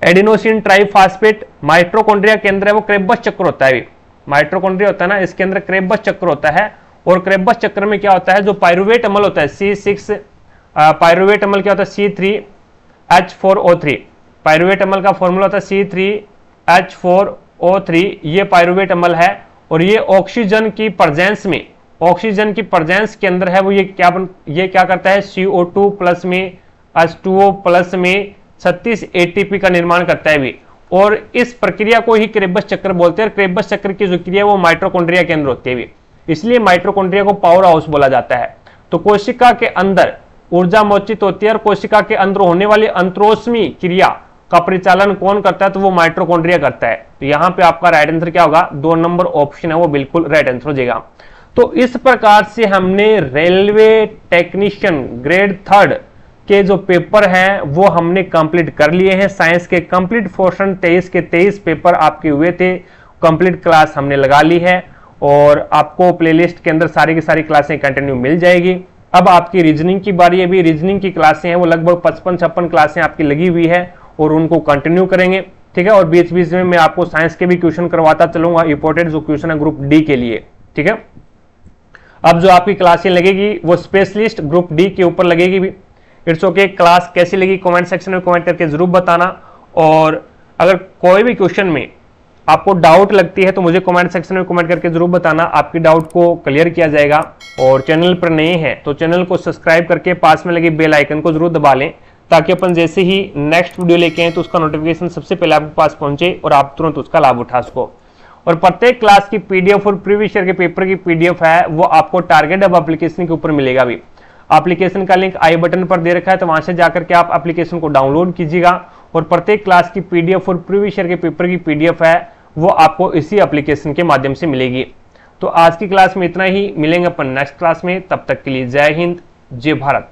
एडिनोसिन ट्राइफॉस्फेट माइटोकॉन्ड्रिया के अंदर है वो क्रेब्बस चक्र होता है भी। माइटोकॉन्ड्रिया होता है ना, इसके अंदर क्रेब्बस चक्र होता है, और क्रेब्बस चक्र में क्या होता है? जो पायरुवेट अम्ल होता है C6 पायरुवेट अम्ल क्या होता है? C3H4O3। पायरुवेट अम्ल का फॉर्मूला होता है C3H4 O3 ये पायरुवेट अम्ल है, और ये ऑक्सीजन की प्रेजेंस के अंदर है वो ये क्या करता है, CO2 प्लस में H2O प्लस में 36 ATP का निर्माण करता है भी, और इस प्रक्रिया को ही क्रेबस चक्र बोलते हैं। क्रेबस चक्र की जो क्रिया है वो माइटोकॉन्ड्रिया के अंदर होती है भी, इसलिए माइटोकॉन्ड्रिया को पावर हाउस बोला जाता है। तो कोशिका के अंदर ऊर्जा मोचित होती है, और कोशिका के अंदर होने वाली अंतरोष्मी क्रिया का परिचालन कौन करता है, तो वो माइटोकॉन्ड्रिया करता है। तो यहां पे आपका राइट आंसर क्या होगा, 2 नंबर ऑप्शन है वो बिल्कुल राइट आंसर हो जाएगा। तो इस प्रकार से हमने रेलवे टेक्नीशियन ग्रेड 3 के जो पेपर हैं वो हमने कंप्लीट कर लिए हैं। साइंस के कंप्लीट पोर्शन 23 के 23 पेपर आपके हुए थे, कंप्लीट क्लास हमने लगा ली है, और आपको प्लेलिस्ट के अंदर सारी की सारी क्लासें कंटिन्यू मिल जाएगी। अब आपकी रीजनिंग की बारी है। अभी रीजनिंग की क्लासें हैं वो लगभग 55-56 क्लासें आपकी लगी हुई है, और उनको कंटिन्यू करेंगे, ठीक है। और बीच बीच में मैं आपको साइंस के भी क्वेश्चन करवाता चलूंगा, इंपोर्टेंट जो क्वेश्चन है ग्रुप डी के लिए, ठीक है। अब जो आपकी क्लासें लगेगी वो स्पेशलिस्ट ग्रुप डी के ऊपर लगेगी भी। It's okay. क्लास कैसी लगी कमेंट सेक्शन में कमेंट करके जरूर बताना, और अगर कोई भी क्वेश्चन में आपको डाउट लगती है तो मुझे कमेंट सेक्शन में कमेंट करके जरूर बताना, आपकी डाउट को क्लियर किया जाएगा। और चैनल पर नए हैं तो चैनल को सब्सक्राइब करके पास में लगे बेल आइकन को जरूर दबा लें, ताकि अपन जैसे ही नेक्स्ट वीडियो लेके आए तो उसका नोटिफिकेशन सबसे पहले आपके पास पहुंचे और आप तुरंत उसका लाभ उठा सको। और प्रत्येक क्लास की पीडीएफ और प्रीवियस ईयर के पेपर की पीडीएफ है वो आपको टारगेट हब एप्लीकेशन के ऊपर मिलेगा भी। एप्लीकेशन का लिंक आई बटन पर दे रखा है, तो वहां से जाकर के आप एप्लीकेशन को डाउनलोड कीजिएगा, और प्रत्येक क्लास की पीडीएफ और प्रीवियस ईयर के पेपर की पीडीएफ है वो आपको इसी एप्लीकेशन के माध्यम से मिलेगी। तो आज की क्लास में इतना ही, मिलेंगे अपन नेक्स्ट क्लास में, तब तक के लिए जय हिंद, जय भारत।